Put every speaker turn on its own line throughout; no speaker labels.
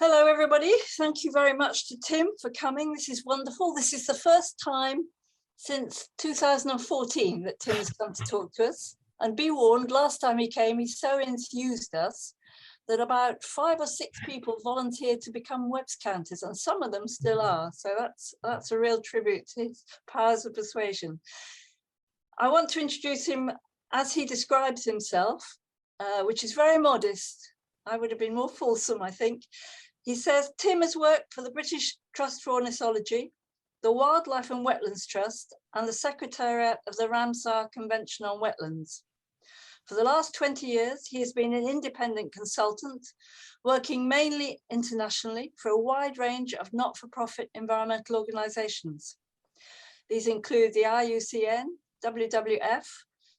Hello, everybody. Thank you very much to Tim for coming. This is wonderful. This is the first time since 2014 that Tim has come to talk to us. And be warned, last time he came, he so enthused us that about 5 or 6 people volunteered to become webs counters, and some of them still are. So that's a real tribute to his powers of persuasion. I want to introduce him as he describes himself, which is very modest. I would have been more fulsome, I think. He says Tim has worked for the British Trust for Ornithology, the Wildlife and Wetlands Trust, and the Secretariat of the Ramsar Convention on Wetlands. For the last 20 years, he has been an independent consultant, working mainly internationally for a wide range of not-for-profit environmental organisations. These include the IUCN, WWF,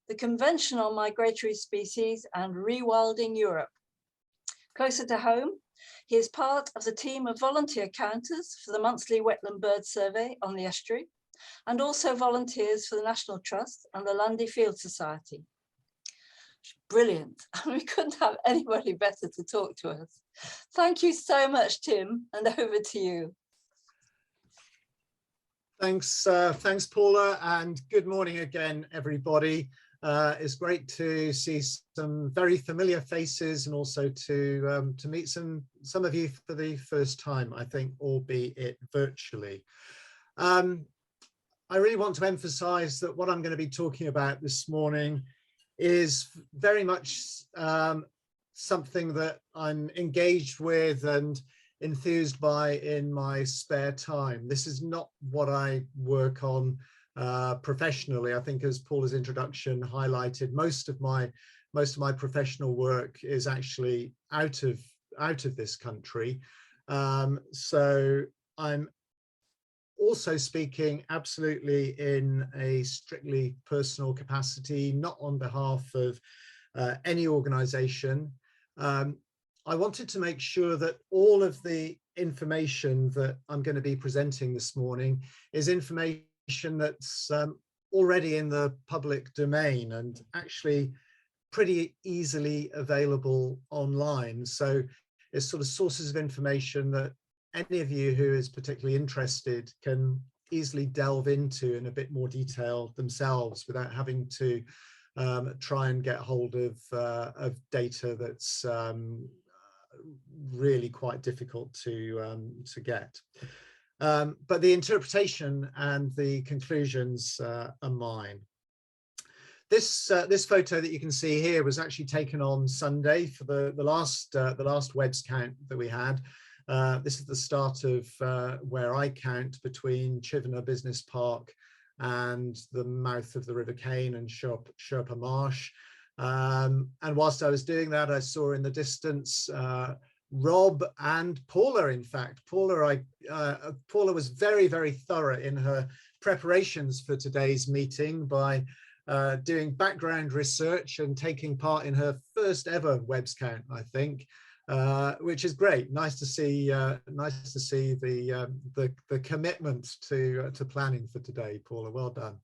the Convention on Migratory Species, and Rewilding Europe. Closer to home, he is part of the team of volunteer counters for the monthly Wetland Bird Survey on the estuary, and also volunteers for the National Trust and the Lundy Field Society. Brilliant. We couldn't have anybody better to talk to us. Thank you so much, Tim, and over to you.
Thanks, Paula, and good morning again, everybody. It's great to see some very familiar faces, and also to meet some of you for the first time, I think, albeit virtually. I really want to emphasize that what I'm going to be talking about this morning is very much something that I'm engaged with and enthused by in my spare time. This is not what I work on professionally. I think, as Paula's introduction highlighted, most of my professional work is actually out of this country. So I'm also speaking absolutely in a strictly personal capacity, not on behalf of any organization. I wanted to make sure that all of the information that I'm going to be presenting this morning is information that's already in the public domain and actually pretty easily available online. So it's sort of sources of information that any of you who is particularly interested can easily delve into in a bit more detail themselves without having to try and get hold of data that's really quite difficult to get. But the interpretation and the conclusions are mine. This photo that you can see here was actually taken on Sunday for the last webs count that we had. This is the start of where I count between Chivenor Business Park and the mouth of the River Cane and Sherpa Marsh. And whilst I was doing that, I saw in the distance Rob and Paula. In fact, Paula was very, very thorough in her preparations for today's meeting by doing background research and taking part in her first ever webs count, I think. Which is great. Nice to see the commitment to planning for today, Paula. Well done.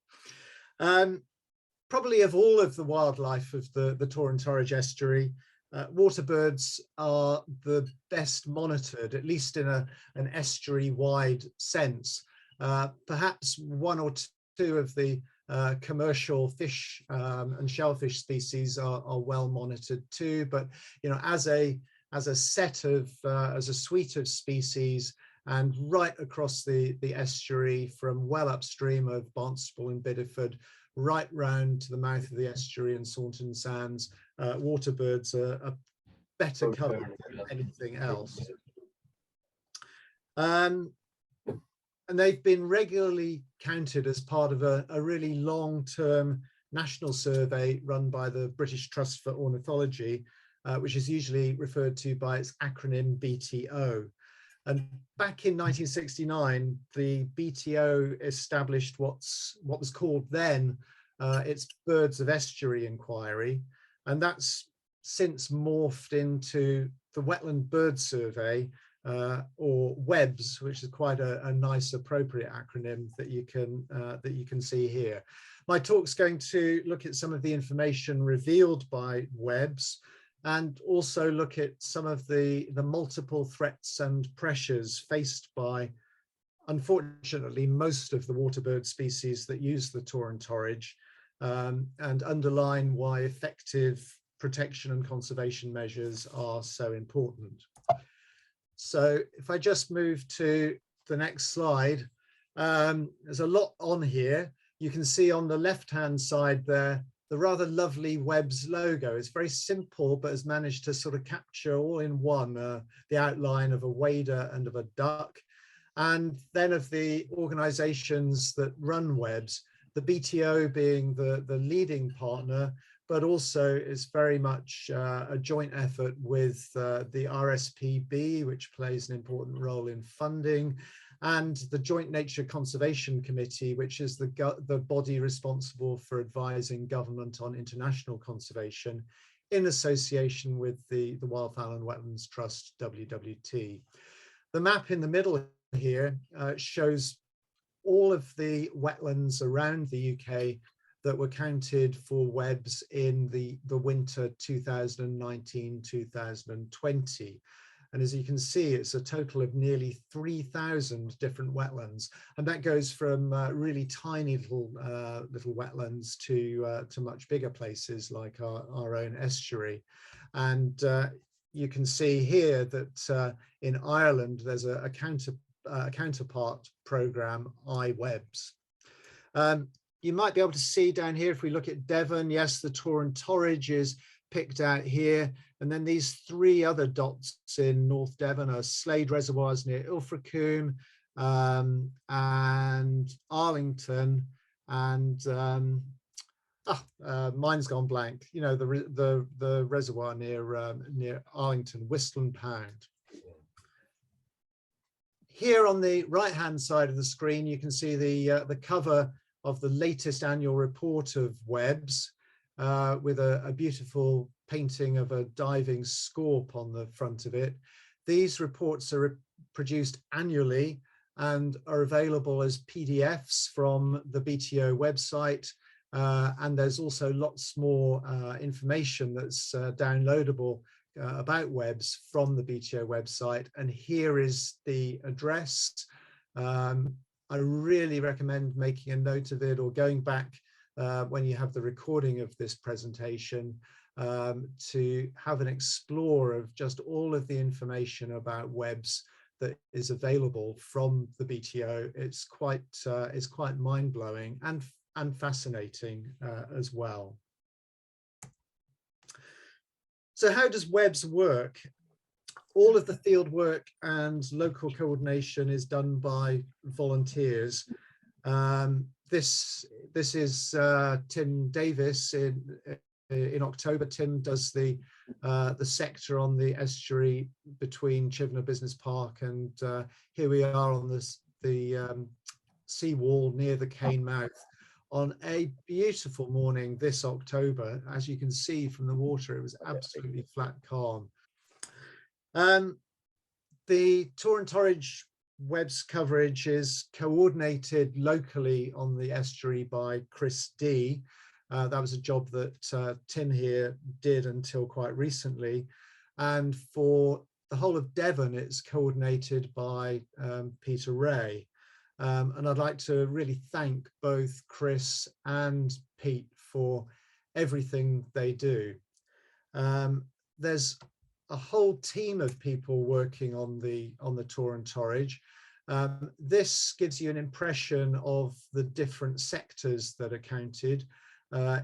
Probably of all of the wildlife of the Taw Torridge Estuary, water birds are the best monitored, at least in an estuary-wide sense. Perhaps one or two of the commercial fish and shellfish species are well monitored too, but as a suite of species, and right across the estuary, from well upstream of Barnstaple and Bideford right round to the mouth of the estuary and Saunton Sands, water birds are better covered than anything else. And they've been regularly counted as part of a really long-term national survey run by the British Trust for Ornithology, which is usually referred to by its acronym BTO. And back in 1969, the BTO established what was called then its Birds of Estuary Inquiry, and that's since morphed into the Wetland Bird Survey, or WEBS, which is quite a nice, appropriate acronym that you can see here. My talk's going to look at some of the information revealed by WEBS, and also look at some of the multiple threats and pressures faced by, unfortunately, most of the waterbird species that use the Taw Torridge, and underline why effective protection and conservation measures are so important. So if I just move to the next slide, there's a lot on here. You can see on the left-hand side there, the rather lovely Webb's logo. It's very simple, but has managed to sort of capture all in one the outline of a wader and of a duck. And then of the organizations that run Webb's, the BTO being the leading partner, but also is very much a joint effort with the RSPB, which plays an important role in funding, and the Joint Nature Conservation Committee, which is the body responsible for advising government on international conservation in association with the Wildfowl and Wetlands Trust, WWT. The map in the middle here shows all of the wetlands around the UK that were counted for Webb's in the winter 2019-2020. And as you can see, it's a total of nearly 3,000 different wetlands. And that goes from really tiny little wetlands to much bigger places like our own estuary. And you can see here that in Ireland, there's a counterpart program, iWebb's. You might be able to see down here, if we look at Devon, yes, the Taw Torridge is picked out here. And then these three other dots in North Devon are Slade Reservoirs near Ilfracombe, and Arlington, and mine's gone blank. You know, the reservoir near Arlington, Whistland Pound. Here on the right-hand side of the screen, you can see the cover of the latest annual report of Webb's, with a beautiful painting of a diving scorp on the front of it. These reports are produced annually and are available as PDFs from the BTO website. And there's also lots more information that's downloadable about Webb's from the BTO website. And here is the address. I really recommend making a note of it or going back when you have the recording of this presentation to have an explore of just all of the information about Webb's that is available from the BTO. It's quite mind-blowing and fascinating as well. So how does Webb's work? All of the field work and local coordination is done by volunteers. This is Tim Davis. In October, Tim does the sector on the estuary between Chivenor Business Park, and here we are on the seawall near the Cane Mouth on a beautiful morning this October. As you can see from the water, it was absolutely flat calm. The Taw Torridge Webb's coverage is coordinated locally on the estuary by Chris D. That was a job that Tim here did until quite recently. And for the whole of Devon, it's coordinated by Peter Ray. And I'd like to really thank both Chris and Pete for everything they do. There's a whole team of people working on the Taw Torridge. This gives you an impression of the different sectors that are counted.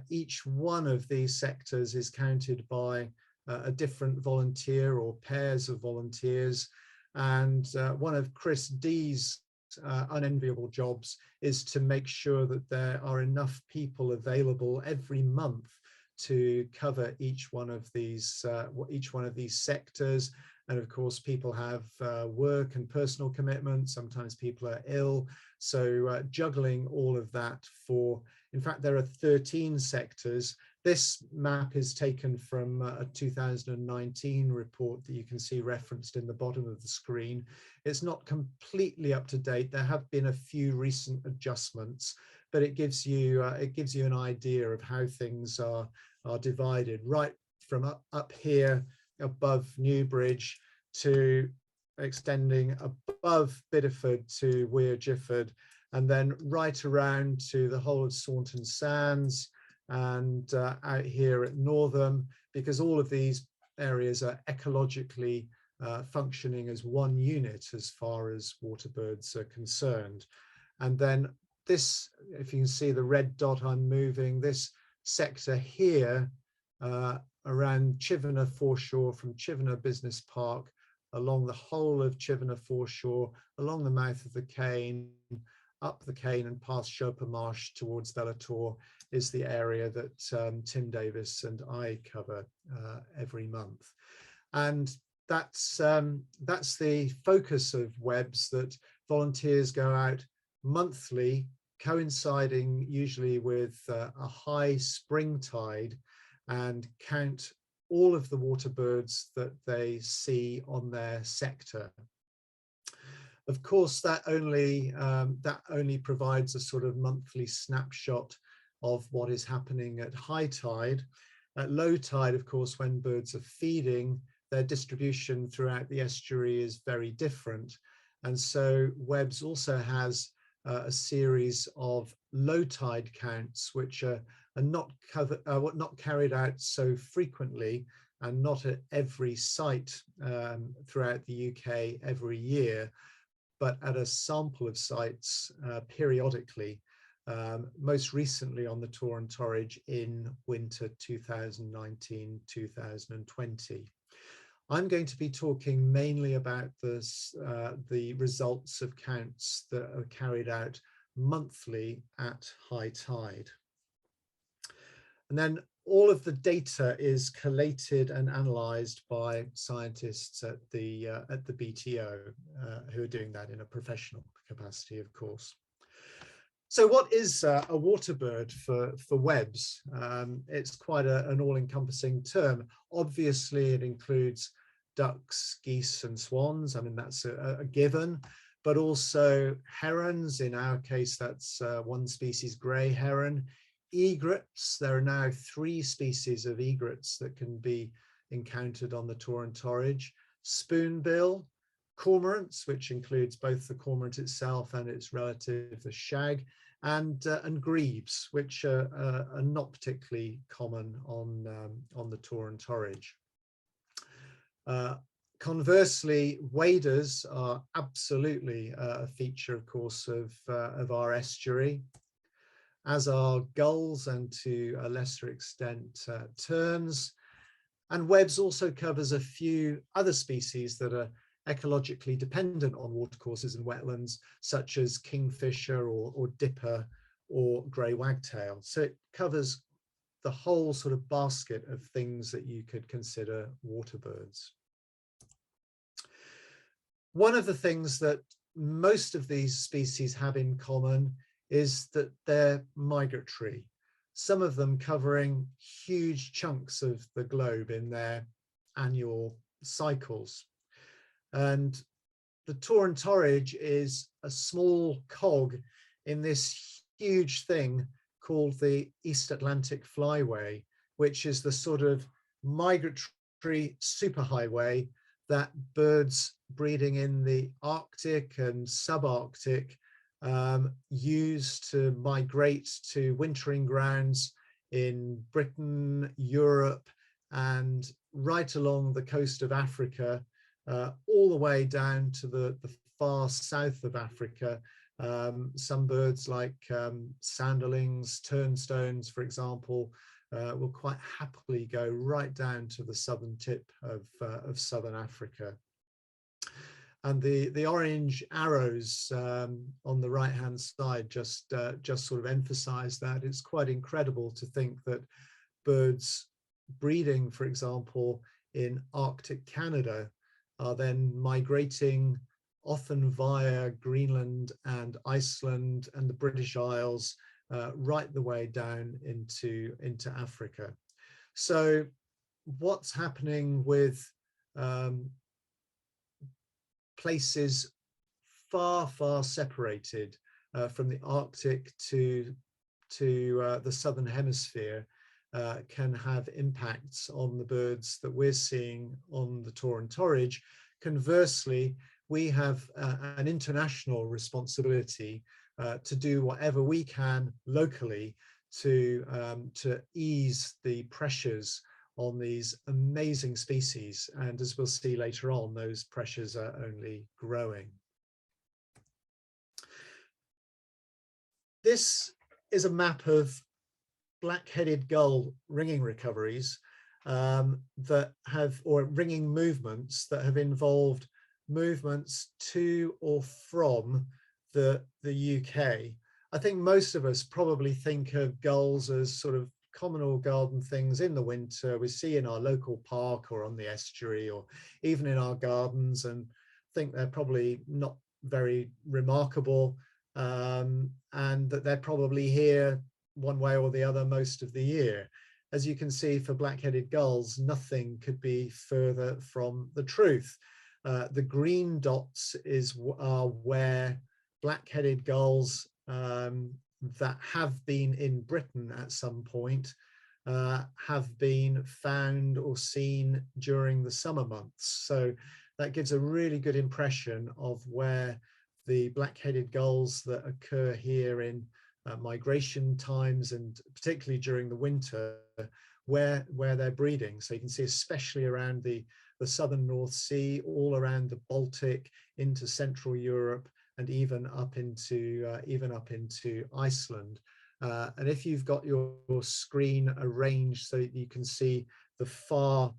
Each one of these sectors is counted by a different volunteer or pairs of volunteers. And one of Chris D's unenviable jobs is to make sure that there are enough people available every month to cover each one of these sectors. And of course, people have work and personal commitments. Sometimes people are ill. So juggling all of that in fact, there are 13 sectors. This map is taken from a 2019 report that you can see referenced in the bottom of the screen. It's not completely up to date. There have been a few recent adjustments, but it gives you an idea of how things are divided, right from up here above Newbridge to extending above Bideford to Weir Gifford, and then right around to the whole of Saunton Sands and out here at Northam, because all of these areas are ecologically functioning as one unit as far as water birds are concerned. And then this, if you can see the red dot I'm moving, this sector here around Chivenor Foreshore, from Chivenor Business Park along the whole of Chivenor Foreshore, along the mouth of the Cane, up the Cane and past Sherpa Marsh towards Bellator, is the area that Tim Davis and I cover every month. And that's the focus of WEBS, that volunteers go out monthly, coinciding usually with a high spring tide, and count all of the water birds that they see on their sector. Of course, that only provides a sort of monthly snapshot of what is happening at high tide. At low tide, of course, when birds are feeding, their distribution throughout the estuary is very different. And so WEBS also has a series of low tide counts, which are not carried out so frequently and not at every site throughout the UK every year, but at a sample of sites periodically, most recently on the Taw Torridge in winter 2019-2020. I'm going to be talking mainly about this, the results of counts that are carried out monthly at high tide. And then all of the data is collated and analysed by scientists at the BTO, who are doing that in a professional capacity, of course. So what is a water bird for WEBS? It's quite an all-encompassing term. Obviously, it includes ducks, geese and swans. I mean, that's a given, but also herons. In our case, that's one species, grey heron. Egrets, there are now 3 species of egrets that can be encountered on the Taw Torridge. Spoonbill, cormorants, which includes both the cormorant itself and its relative, the shag, and grebes, which are not particularly common on the Taw Torridge. Conversely, waders are absolutely a feature, of course, of our estuary, as are gulls and to a lesser extent terns. And WEBS also covers a few other species that are ecologically dependent on watercourses and wetlands, such as kingfisher or dipper or grey wagtail. So it covers the whole sort of basket of things that you could consider water birds. One of the things that most of these species have in common is that they're migratory, some of them covering huge chunks of the globe in their annual cycles. And the Taw Torridge is a small cog in this huge thing called the East Atlantic Flyway, which is the sort of migratory superhighway that birds breeding in the Arctic and subarctic use to migrate to wintering grounds in Britain, Europe, and right along the coast of Africa, all the way down to the far south of Africa. Some birds like sanderlings, turnstones, for example, will quite happily go right down to the southern tip of southern Africa. And the orange arrows on the right-hand side just sort of emphasize that. It's quite incredible to think that birds breeding, for example, in Arctic Canada are then migrating often via Greenland and Iceland and the British Isles right the way down into Africa. So what's happening with places far separated from the Arctic to the southern hemisphere, can have impacts on the birds that we're seeing on the Taw and Torridge. Conversely, we have an international responsibility to do whatever we can locally to ease the pressures on these amazing species. And as we'll see later on, those pressures are only growing. This is a map of black-headed gull ringing recoveries that have, or ringing movements that have involved movements to or from the UK. I think most of us probably think of gulls as sort of common or garden things in the winter we see in our local park or on the estuary or even in our gardens, and think they're probably not very remarkable, and that they're probably here one way or the other most of the year. As you can see, for black-headed gulls, nothing could be further from the truth. The green dots are where black-headed gulls that have been in Britain at some point have been found or seen during the summer months. So that gives a really good impression of where the black-headed gulls that occur here in migration times, and particularly during the winter, where they're breeding. So you can see especially around the southern North Sea, all around the Baltic, into Central Europe, and even up into Iceland. And if you've got your screen arranged so that you can see the far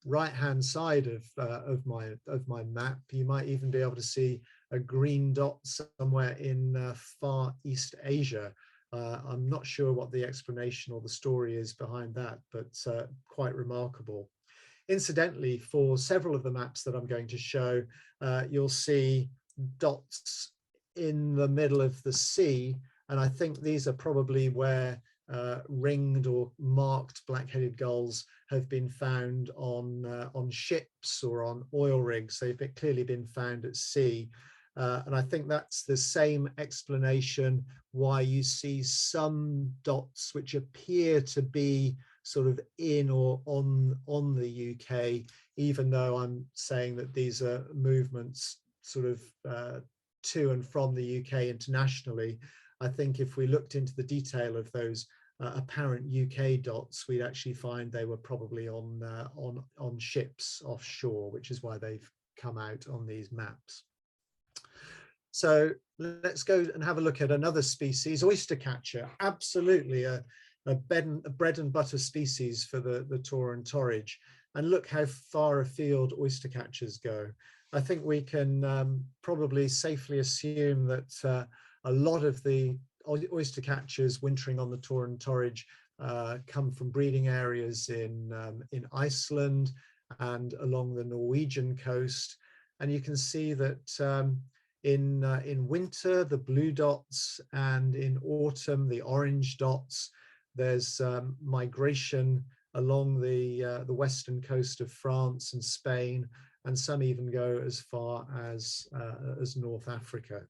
right-hand side of my map, you might even be able to see a green dot somewhere in far East Asia. I'm not sure what the explanation or the story is behind that, but quite remarkable. Incidentally, for several of the maps that I'm going to show, you'll see dots in the middle of the sea, and I think these are probably where ringed or marked black-headed gulls have been found on ships or on oil rigs. They've clearly been found at sea. And I think that's the same explanation why you see some dots which appear to be sort of in or on the UK, even though I'm saying that these are movements sort of to and from the UK internationally. I think if we looked into the detail of those apparent UK dots, we'd actually find they were probably on ships offshore, which is why they've come out on these maps. So let's go and have a look at another species, oystercatcher, absolutely a bread and butter species for the Taw and Torridge. And look how far afield oystercatchers go. I think we can probably safely assume that a lot of the oystercatchers wintering on the Taw and Torridge come from breeding areas in Iceland and along the Norwegian coast. And you can see that in winter, the blue dots, and in autumn, the orange dots. There's migration along the western coast of France and Spain, and some even go as far as North Africa.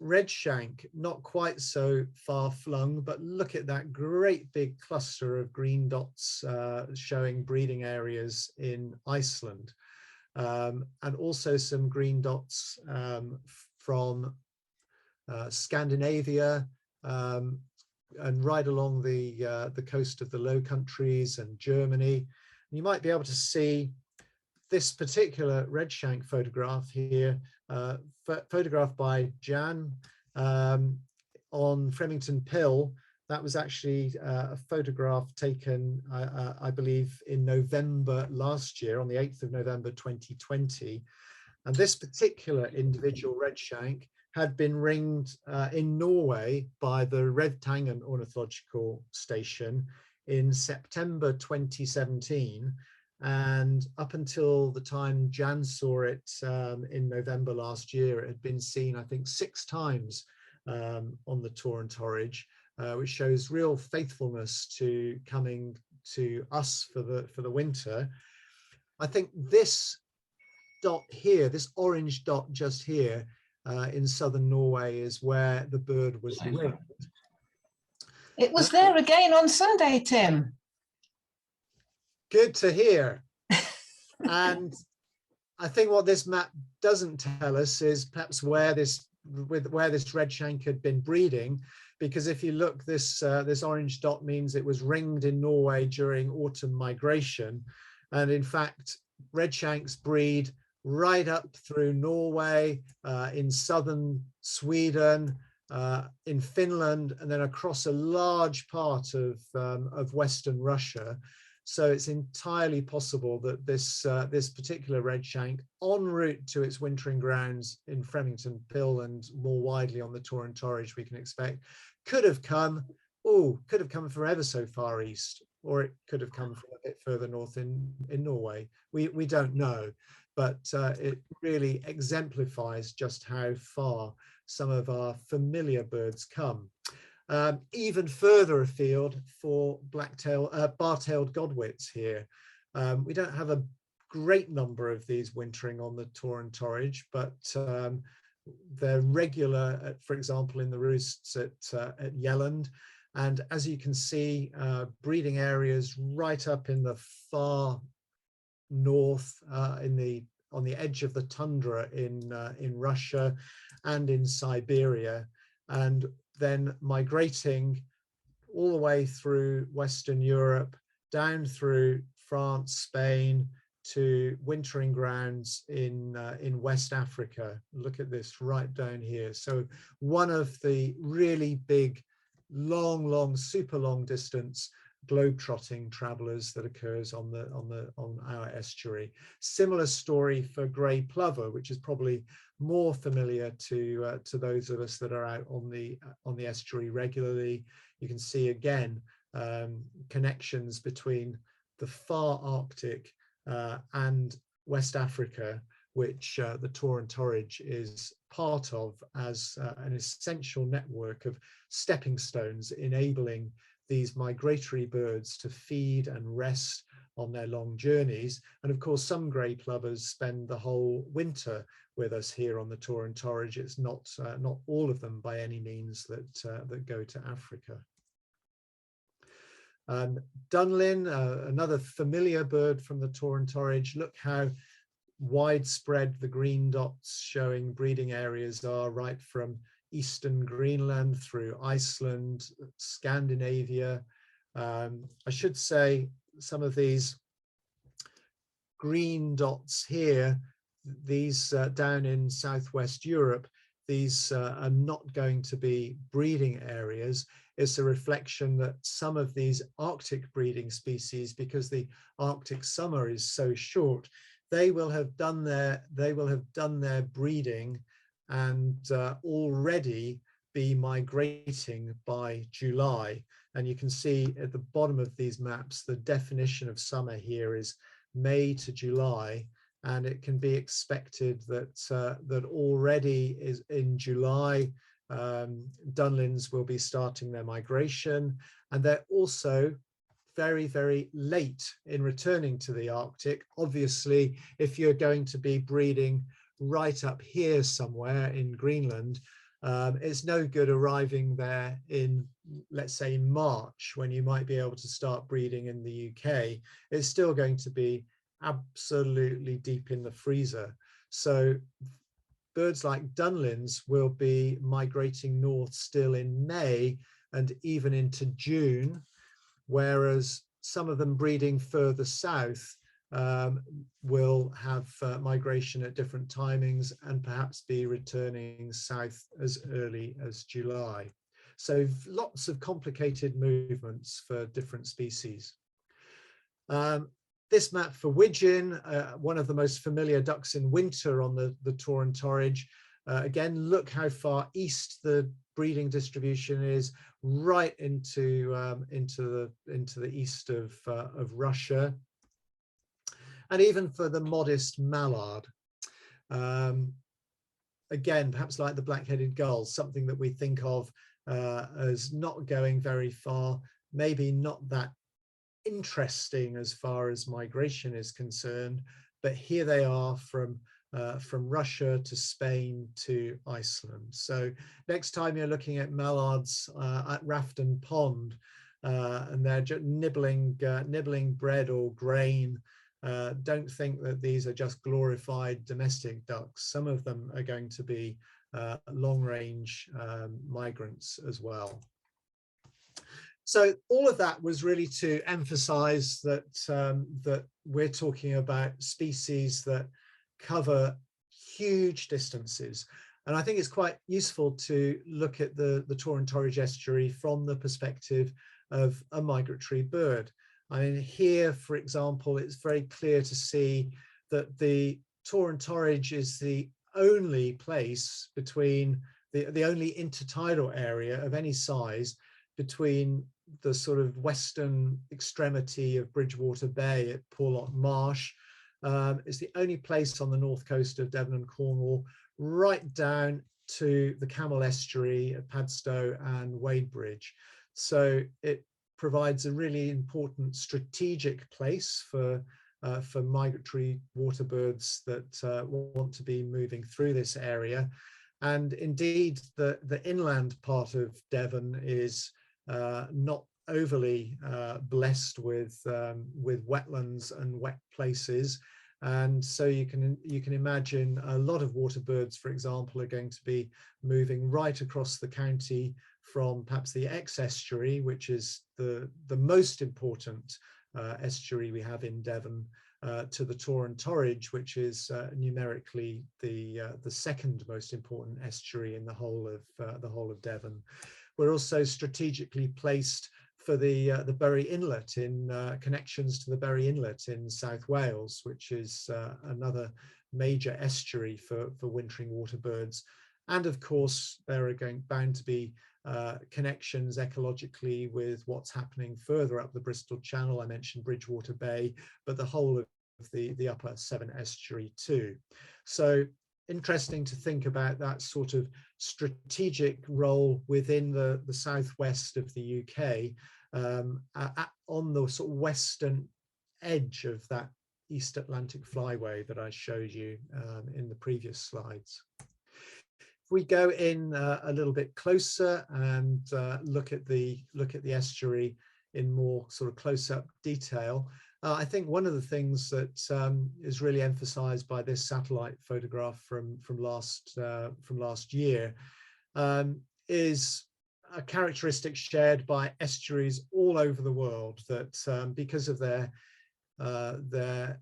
Redshank, not quite so far flung, but look at that great big cluster of green dots showing breeding areas in Iceland. And also some green dots from Scandinavia and right along the coast of the Low Countries and Germany. And you might be able to see this particular redshank photograph here, photographed by Jan on Fremington Pill. That was actually a photograph taken, I believe, in November last year, on the 8th of November 2020. And this particular individual redshank had been ringed in Norway by the Revtangen Ornithological Station in September 2017. And up until the time Jan saw it in November last year, it had been seen, I think, 6 times on the Taw and Torridge. Which shows real faithfulness to coming to us for the winter. I think this dot here, this orange dot just here in southern Norway, is where the bird was ringed.
It was there again on Sunday, Tim.
Good to hear. And I think what this map doesn't tell us is perhaps where this redshank had been breeding, because if you look, this orange dot means it was ringed in Norway during autumn migration, and in fact redshanks breed right up through Norway, in southern Sweden, in Finland, and then across a large part of Western Russia. So it's entirely possible that this particular redshank, en route to its wintering grounds in Fremington Pill and more widely on the Taw Torridge, we can expect, could have come from ever so far east, or it could have come from a bit further north in Norway. We don't know, but it really exemplifies just how far some of our familiar birds come. Even further afield for bar-tailed godwits here. We don't have a great number of these wintering on the Taw Torridge, but they're regular, for example, in the roosts at Yelland. And as you can see, breeding areas right up in the far north, on the edge of the tundra in Russia and in Siberia, and then migrating all the way through Western Europe, down through France, Spain, to wintering grounds in West Africa. Look at this right down here. So one of the really big, long, super long distance globe-trotting travelers that occurs on our estuary. Similar story for grey plover, which is probably more familiar to those of us that are out on the estuary regularly. You can see again connections between the far Arctic and West Africa, which the Taw Torridge is part of as an essential network of stepping stones, enabling these migratory birds to feed and rest on their long journeys. And of course, some grey plovers spend the whole winter with us here on the Taw Torridge. It's not all of them by any means that go to Africa. Dunlin, another familiar bird from the Taw Torridge. Look how widespread the green dots showing breeding areas are, right from eastern Greenland through Iceland, Scandinavia. I should say some of these green dots here, these down in southwest Europe, these are not going to be breeding areas. It's a reflection that some of these Arctic breeding species, because the Arctic summer is so short, they will have done their breeding and already be migrating by July. And you can see at the bottom of these maps, the definition of summer here is May to July, and it can be expected that that already is in July, dunlins will be starting their migration, and they're also very, very late in returning to the Arctic. Obviously, if you're going to be breeding right up here somewhere in Greenland, it's no good arriving there in, let's say, March, when you might be able to start breeding in the UK. It's still going to be absolutely deep in the freezer. So birds like dunlins will be migrating north still in May and even into June, whereas some of them breeding further south will have migration at different timings and perhaps be returning south as early as July. So lots of complicated movements for different species. This map for widgeon, one of the most familiar ducks in winter on the Taw Torridge. Again, look how far east the breeding distribution is, right into the east of Russia. And even for the modest mallard, again, perhaps like the black-headed gull, something that we think of as not going very far, maybe not that interesting as far as migration is concerned, but here they are from from Russia to Spain to Iceland. So next time you're looking at mallards at Rafton Pond and they're just nibbling bread or grain, don't think that these are just glorified domestic ducks. Some of them are going to be long-range migrants as well. So all of that was really to emphasize that that we're talking about species that cover huge distances. And I think it's quite useful to look at the Taw Torridge Estuary from the perspective of a migratory bird. I mean, here, for example, it's very clear to see that the Taw Torridge is the only place between the only intertidal area of any size between the sort of western extremity of Bridgewater Bay at Porlock Marsh. It's the only place on the north coast of Devon and Cornwall, right down to the Camel Estuary at Padstow and Wadebridge. So it provides a really important strategic place for migratory water birds that want to be moving through this area. And indeed, the inland part of Devon is not overly blessed with wetlands and wet places, and so you can imagine a lot of water birds, for example, are going to be moving right across the county from perhaps the Exe estuary, which is the most important estuary we have in Devon, to the Taw Torridge, which is numerically the second most important estuary in the whole of Devon. We're also strategically placed for the Bury Inlet in connections to the Bury Inlet in South Wales, which is another major estuary for wintering water birds. And of course, there are bound to be connections ecologically with what's happening further up the Bristol Channel. I mentioned Bridgewater Bay, but the whole of the upper Severn estuary too. So interesting to think about that sort of strategic role within the southwest of the UK, on the sort of western edge of that East Atlantic flyway that I showed you in the previous slides. If we go in a little bit closer and look at the estuary in more sort of close-up detail, I think one of the things that is really emphasized by this satellite photograph from last year is a characteristic shared by estuaries all over the world, that because of their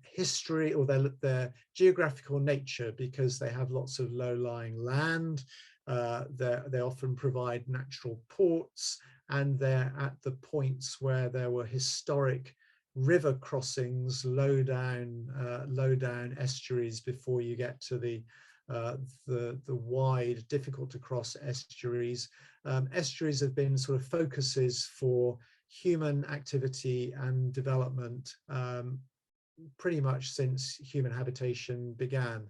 history or their geographical nature, because they have lots of low-lying land, they often provide natural ports, and they're at the points where there were historic river crossings, low down estuaries before you get to the wide, difficult to cross estuaries. Estuaries have been sort of focuses for human activity and development pretty much since human habitation began,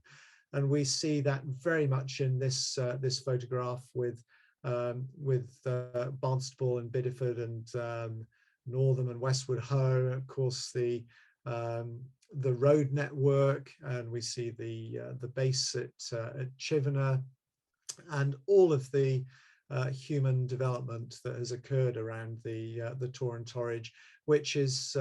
and we see that very much in this photograph with Barnstaple and Bideford and Northam and Westward Ho, of course the road network, and we see the base at Chivenor, and all of the human development that has occurred around the Taw Torridge, which is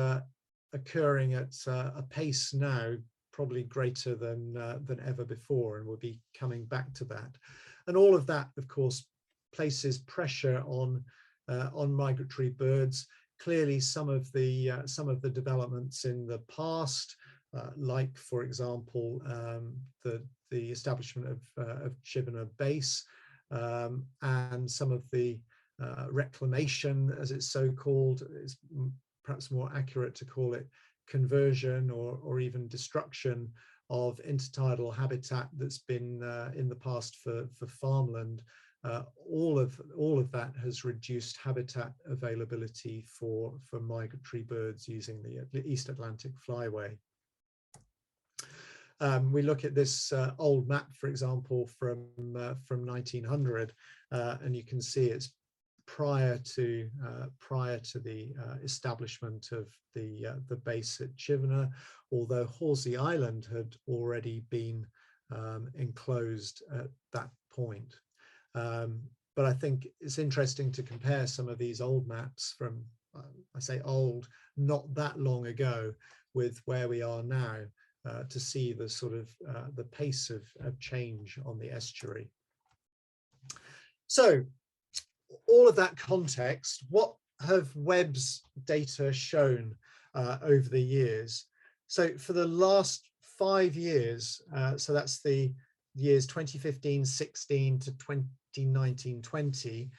occurring at a pace now probably greater than ever before, and we'll be coming back to that. And all of that, of course, places pressure on migratory birds. Clearly, some of the developments in the past, like for example the establishment of Chivenor Base, and some of the reclamation, as it's so called, is perhaps more accurate to call it conversion or even destruction of intertidal habitat that's been in the past for farmland. All of that has reduced habitat availability for migratory birds using the East Atlantic flyway. We look at this old map, for example, from 1900, and you can see it's prior to the establishment of the base at Chivenor, although Horsey Island had already been enclosed at that point. But I think it's interesting to compare some of these old maps from, I say old, not that long ago, with where we are now, to see the sort of the pace of change on the estuary. So all of that context, what have Webb's data shown over the years? So for the last 5 years, so that's the years 2015-16 to 2019-20,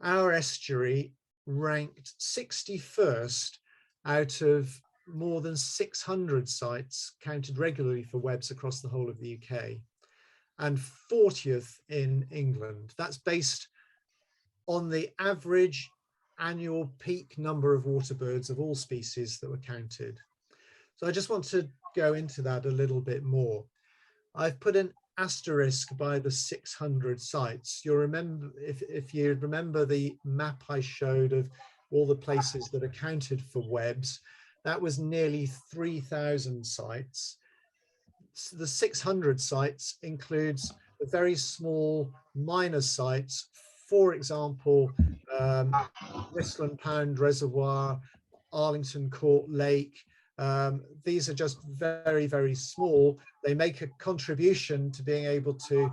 our estuary ranked 61st out of more than 600 sites counted regularly for Webb's across the whole of the UK, and 40th in England. That's based on the average annual peak number of water birds of all species that were counted. So I just want to go into that a little bit more. I've put an asterisk by the 600 sites. You'll remember, if you remember the map I showed of all the places that are counted for Webb's, that was nearly 3,000 sites. So the 600 sites includes the very small minor sites, for example, Whistland Pound Reservoir, Arlington Court Lake. These are just very, very small. They make a contribution to being able to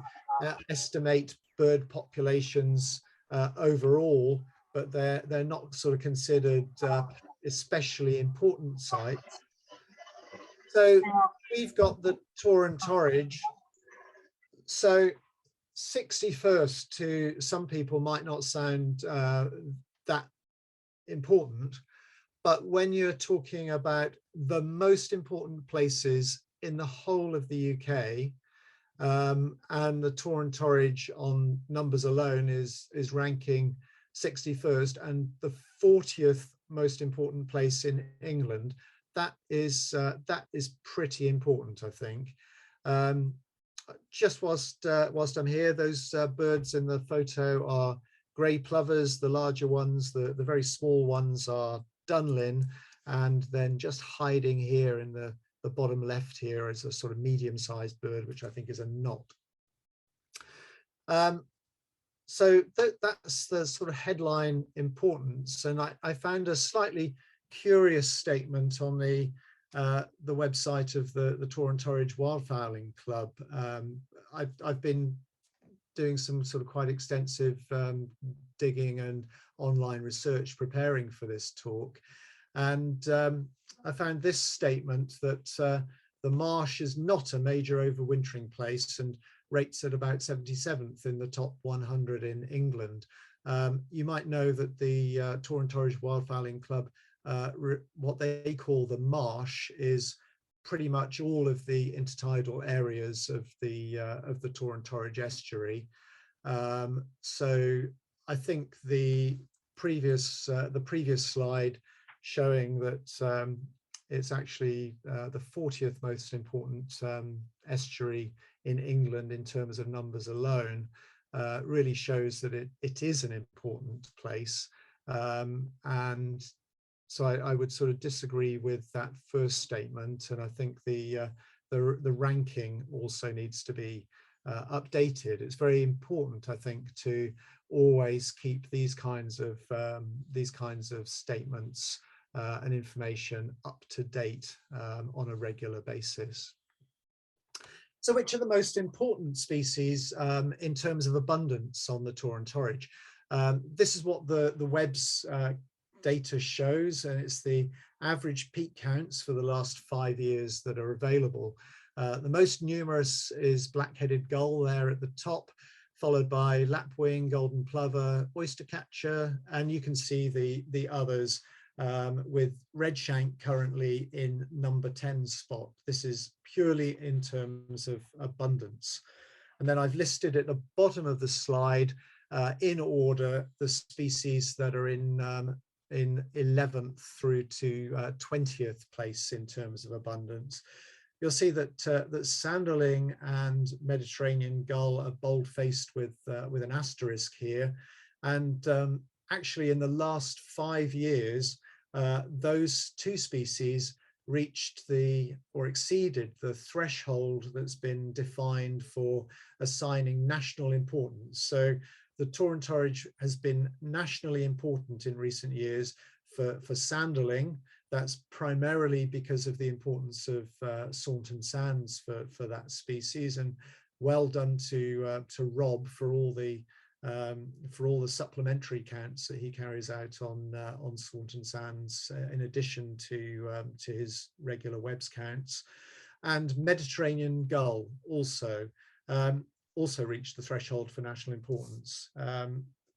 estimate bird populations overall, but they're not sort of considered especially important sites. So we've got the Taw Torridge. So 61st to some people might not sound that important, but when you're talking about the most important places in the whole of the UK, and the Taw Torridge on numbers alone is ranking 61st, and the 40th most important place in England, that is pretty important, I think. Just whilst I'm here, those birds in the photo are grey plovers. The larger ones, the very small ones, are dunlin, and then just hiding here in the bottom left here is a sort of medium-sized bird, which I think is a knot. So that's the sort of headline importance, and I found a slightly curious statement on the website of the Taw Torridge Wildfowling Club. I've been doing some sort of quite extensive digging and online research preparing for this talk, and I found this statement that the marsh is not a major overwintering place and rates at about 77th in the top 100 in England. You might know that the Taw Torridge Wildfowling Club, what they call the marsh, is pretty much all of the intertidal areas of the Taw Torridge Estuary. So I think the previous slide showing that it's actually the 40th most important estuary in England in terms of numbers alone really shows that it is an important place, and so I would sort of disagree with that first statement, and I think the ranking also needs to be updated. It's very important, I think, to always keep these kinds of statements and information up to date on a regular basis. So which are the most important species in terms of abundance on the Taw Torridge? This is what the Webb's data shows, and it's the average peak counts for the last 5 years that are available. The most numerous is black-headed gull there at the top, followed by lapwing, golden plover, oystercatcher, and you can see the others, with redshank currently in number 10 spot. This is purely in terms of abundance. And then I've listed at the bottom of the slide in order the species that are in 11th through to 20th place in terms of abundance. You'll see that sanderling and Mediterranean gull are bold-faced with an asterisk here, and actually in the last 5 years those two species reached or exceeded the threshold that's been defined for assigning national importance. So the Taw Torridge has been nationally important in recent years for sandalling. That's primarily because of the importance of Saunton sands for that species, and well done to Rob for all the supplementary counts that he carries out on Saunton sands, in addition to his regular Webb's counts. And Mediterranean gull also reached the threshold for national importance.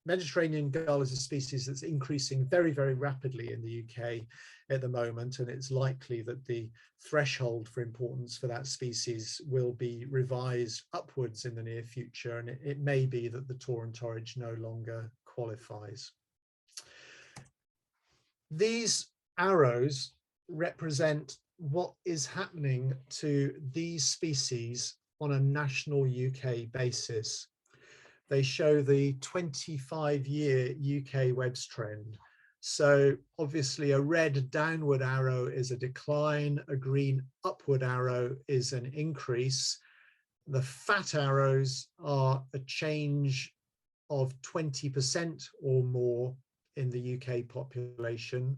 Mediterranean gull is a species that's increasing very, very rapidly in the UK at the moment, and it's likely that the threshold for importance for that species will be revised upwards in the near future, and it may be that the Taw Torridge no longer qualifies. These arrows represent what is happening to these species on a national UK basis. They show the 25-year UK Webb's trend. So obviously a red downward arrow is a decline, a green upward arrow is an increase. The fat arrows are a change of 20% or more in the UK population.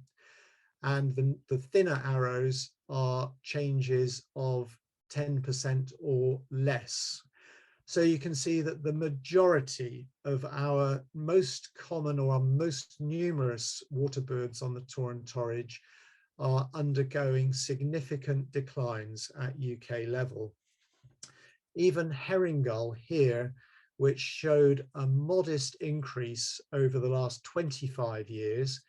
And the thinner arrows are changes of 10% or less. So you can see that the majority of our most common or our most numerous water birds on the Taw Torridge are undergoing significant declines at UK level. Even herring gull here, which showed a modest increase over the last 25 years,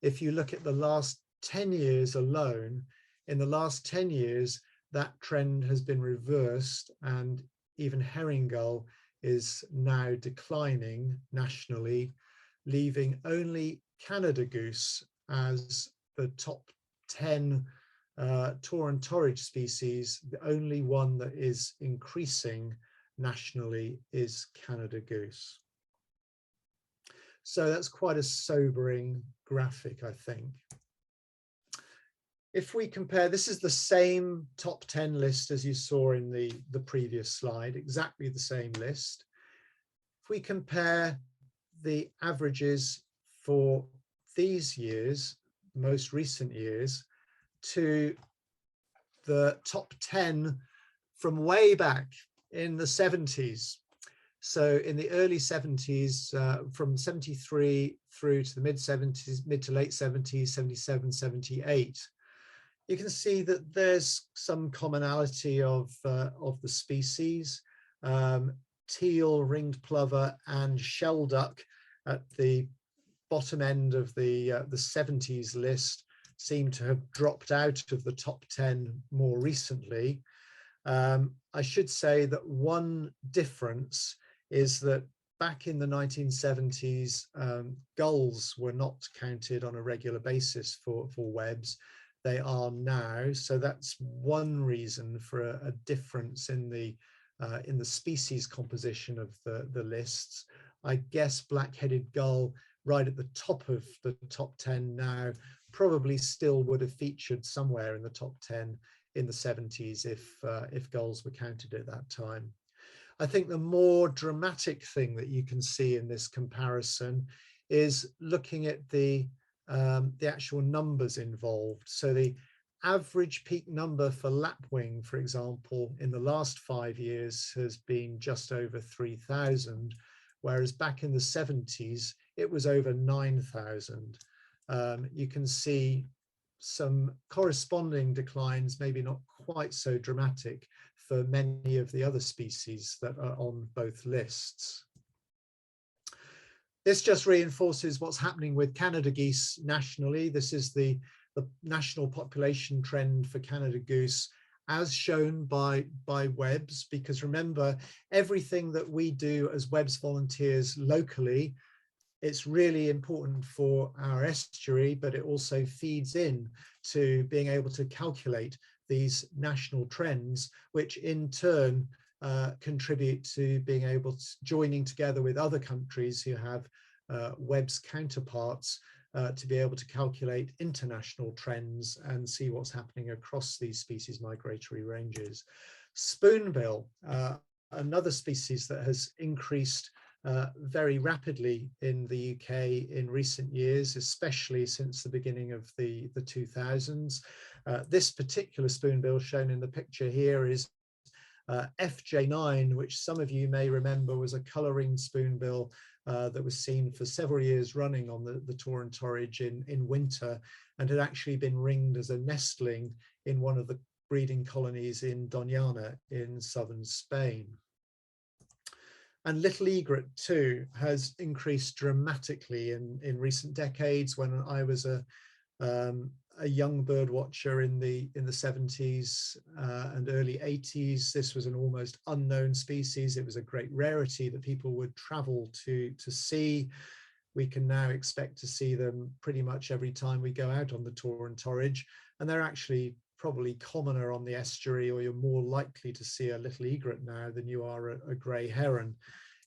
if you look at the last 10 years alone, in the last 10 years, that trend has been reversed, and even herring gull is now declining nationally, leaving only Canada goose as the top 10 Taw Torridge species. The only one that is increasing nationally is Canada goose. So that's quite a sobering graphic, I think. If we compare, this is the same top 10 list as you saw in the previous slide, exactly the same list. If we compare the averages for these years, most recent years, to the top 10 from way back in the 70s. So in the early 70s, from 73 through to the mid 70s, mid to late 70s, 77, 78. You can see that there's some commonality of the species. Teal, ringed plover and shelduck at the bottom end of the 70s list seem to have dropped out of the top 10 more recently. I should say that one difference is that back in the 1970s, gulls were not counted on a regular basis for Webb's. They are now, so that's one reason for a difference in the species composition of the lists. I guess black-headed gull, right at the top of the top 10 now, probably still would have featured somewhere in the top 10 in the 70s if gulls were counted at that time. I think the more dramatic thing that you can see in this comparison is looking at the actual numbers involved. So the average peak number for lapwing, for example, in the last 5 years has been just over 3,000, whereas back in the 70s, it was over 9,000. You can see some corresponding declines, maybe not quite so dramatic, for many of the other species that are on both lists. This just reinforces what's happening with Canada geese nationally. This is the national population trend for Canada goose as shown by Webb's, because remember, everything that we do as Webb's volunteers locally, it's really important for our estuary, but it also feeds in to being able to calculate these national trends, which in turn contribute to being able to joining together with other countries who have Webb's counterparts to be able to calculate international trends and see what's happening across these species migratory ranges. Spoonbill, another species that has increased very rapidly in the UK in recent years, especially since the beginning of the 2000s. This particular spoonbill shown in the picture here is FJ9, which some of you may remember was a colouring spoonbill that was seen for several years running on the Taw Torridge in winter, and had actually been ringed as a nestling in one of the breeding colonies in Doñana in southern Spain. And little egret too has increased dramatically in recent decades. When I was a young bird watcher in the 70s and early 80s, this was an almost unknown species. It was a great rarity that people would travel to see. We can now expect to see them pretty much every time we go out on the Taw Torridge, and they're actually probably commoner on the estuary, or you're more likely to see a little egret now than you are a grey heron.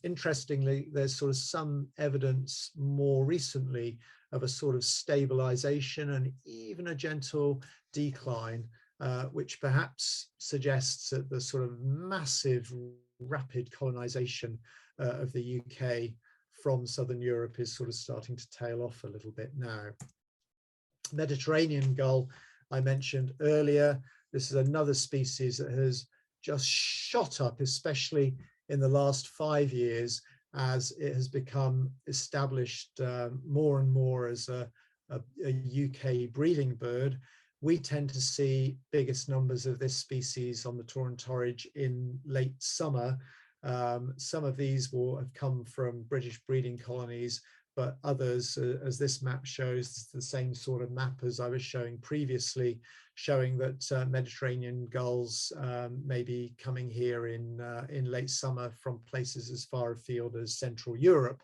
Interestingly, there's sort of some evidence more recently of a sort of stabilization and even a gentle decline, which perhaps suggests that the sort of massive, rapid colonization of the UK from southern Europe is sort of starting to tail off a little bit now. Mediterranean gull, I mentioned earlier. This is another species that has just shot up, especially in the last 5 years, as it has become established more and more as a UK breeding bird. We tend to see biggest numbers of this species on the Taw Torridge in late summer. Some of these will have come from British breeding colonies, but others, as this map shows, the same sort of map as I was showing previously, showing that Mediterranean gulls may be coming here in late summer from places as far afield as Central Europe,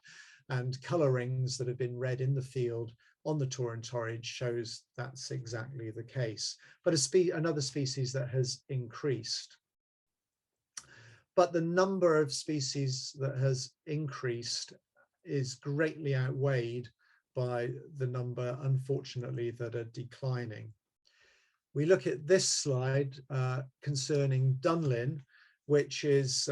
and colourings that have been read in the field on the Taw Torridge shows that's exactly the case. But another species that has increased. But the number of species that has increased is greatly outweighed by the number, unfortunately, that are declining. We look at this slide concerning dunlin, which is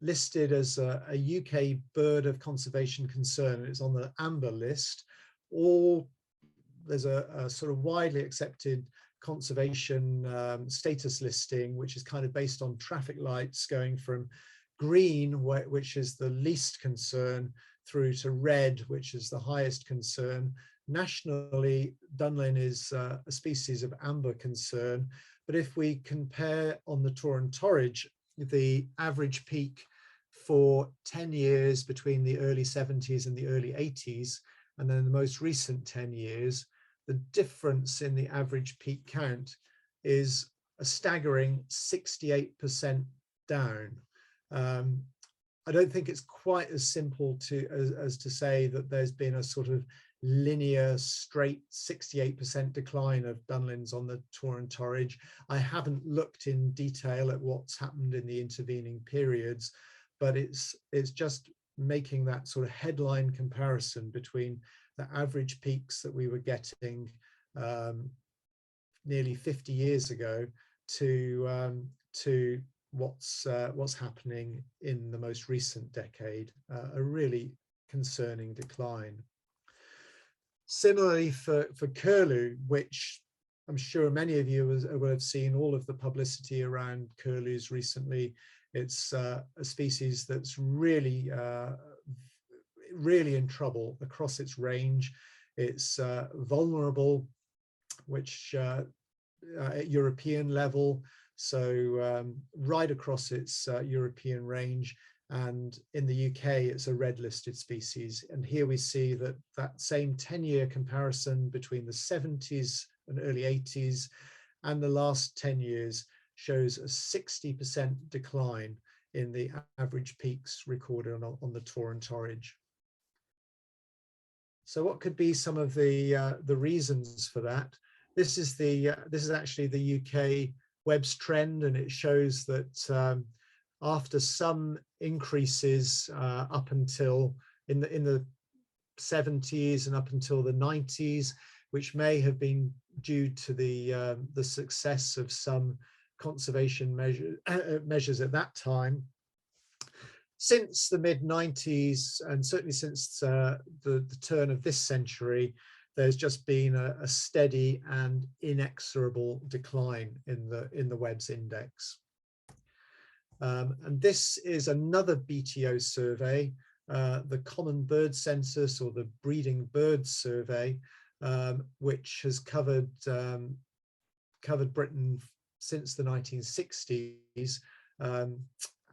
listed as a UK bird of conservation concern. It's on the amber list. There's a sort of widely accepted conservation status listing, which is kind of based on traffic lights going from green, which is the least concern, through to red, which is the highest concern. Nationally, dunlin is a species of amber concern, but if we compare on the Taw Torridge, the average peak for 10 years between the early 70s and the early 80s, and then the most recent 10 years, the difference in the average peak count is a staggering 68% down. I don't think it's quite as simple as to say that there's been a sort of linear, straight 68% decline of dunlins on the Taw Torridge. I haven't looked in detail at what's happened in the intervening periods, but it's just making that sort of headline comparison between the average peaks that we were getting nearly 50 years ago to what's happening in the most recent decade, a really concerning decline. Similarly for curlew, which I'm sure many of you will have seen all of the publicity around curlews recently. It's a species that's really in trouble across its range. It's vulnerable, which at European level, so right across its European range, and in the UK it's a red listed species. And here we see that same 10-year comparison between the 70s and early 80s and the last 10 years shows a 60% decline in the average peaks recorded on the Taw Torridge. So what could be some of the reasons for that? This is actually the UK Webb's trend, and it shows that after some increases up until in the 70s and up until the 90s, which may have been due to the success of some conservation measures at that time. Since the mid-90s, and certainly since the turn of this century, there's just been a steady and inexorable decline in the Webb's index. And this is another BTO survey, the Common Bird Census, or the Breeding Bird Survey, which has covered Britain since the 1960s.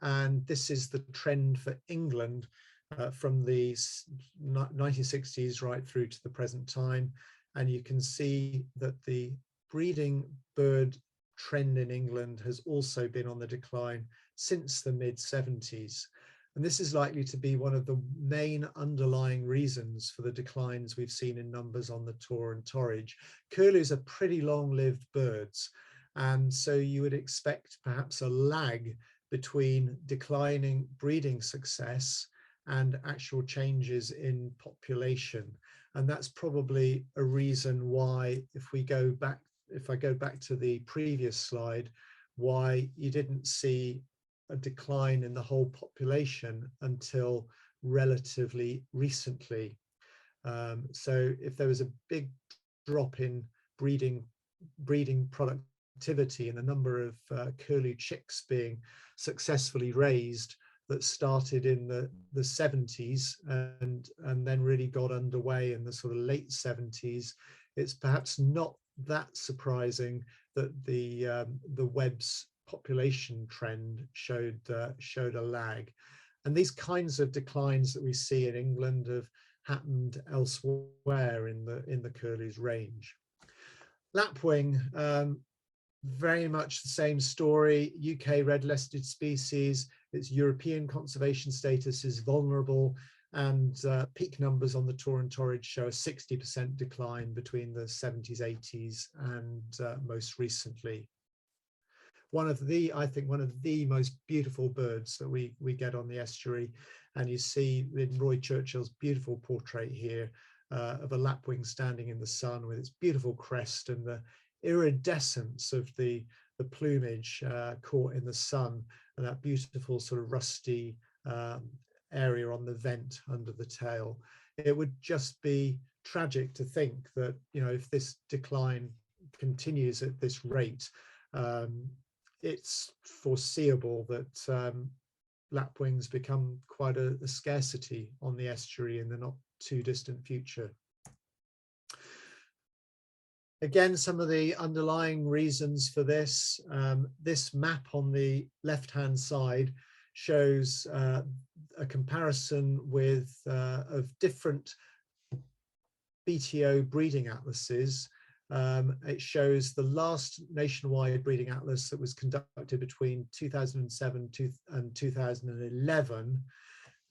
And this is the trend for England from the 1960s right through to the present time. And you can see that the breeding bird trend in England has also been on the decline since the mid-70s. And this is likely to be one of the main underlying reasons for the declines we've seen in numbers on the Taw and Torridge. Curlews are pretty long-lived birds, and so you would expect perhaps a lag between declining breeding success and actual changes in population. And that's probably a reason why, if I go back to the previous slide, why you didn't see a decline in the whole population until relatively recently. So if there was a big drop in breeding productivity and the number of curlew chicks being successfully raised that started in the 70s and then really got underway in the sort of late 70s, it's perhaps not that surprising that the Webb's population trend showed a lag. And these kinds of declines that we see in England have happened elsewhere in the curlew's range. Lapwing, very much the same story. UK red listed species, its European conservation status is vulnerable, and peak numbers on the Taw and Torridge show a 60% decline between the 70s, 80s, and most recently. I think one of the most beautiful birds that we get on the estuary, and you see in Roy Churchill's beautiful portrait here of a lapwing standing in the sun with its beautiful crest and the iridescence of the plumage caught in the sun, and that beautiful sort of rusty area on the vent under the tail. It would just be tragic to think that, if this decline continues at this rate, it's foreseeable that lapwings become quite a scarcity on the estuary in the not too distant future. Again, some of the underlying reasons for this, this map on the left-hand side shows a comparison of different BTO breeding atlases. It shows the last nationwide breeding atlas that was conducted between 2007 and 2011.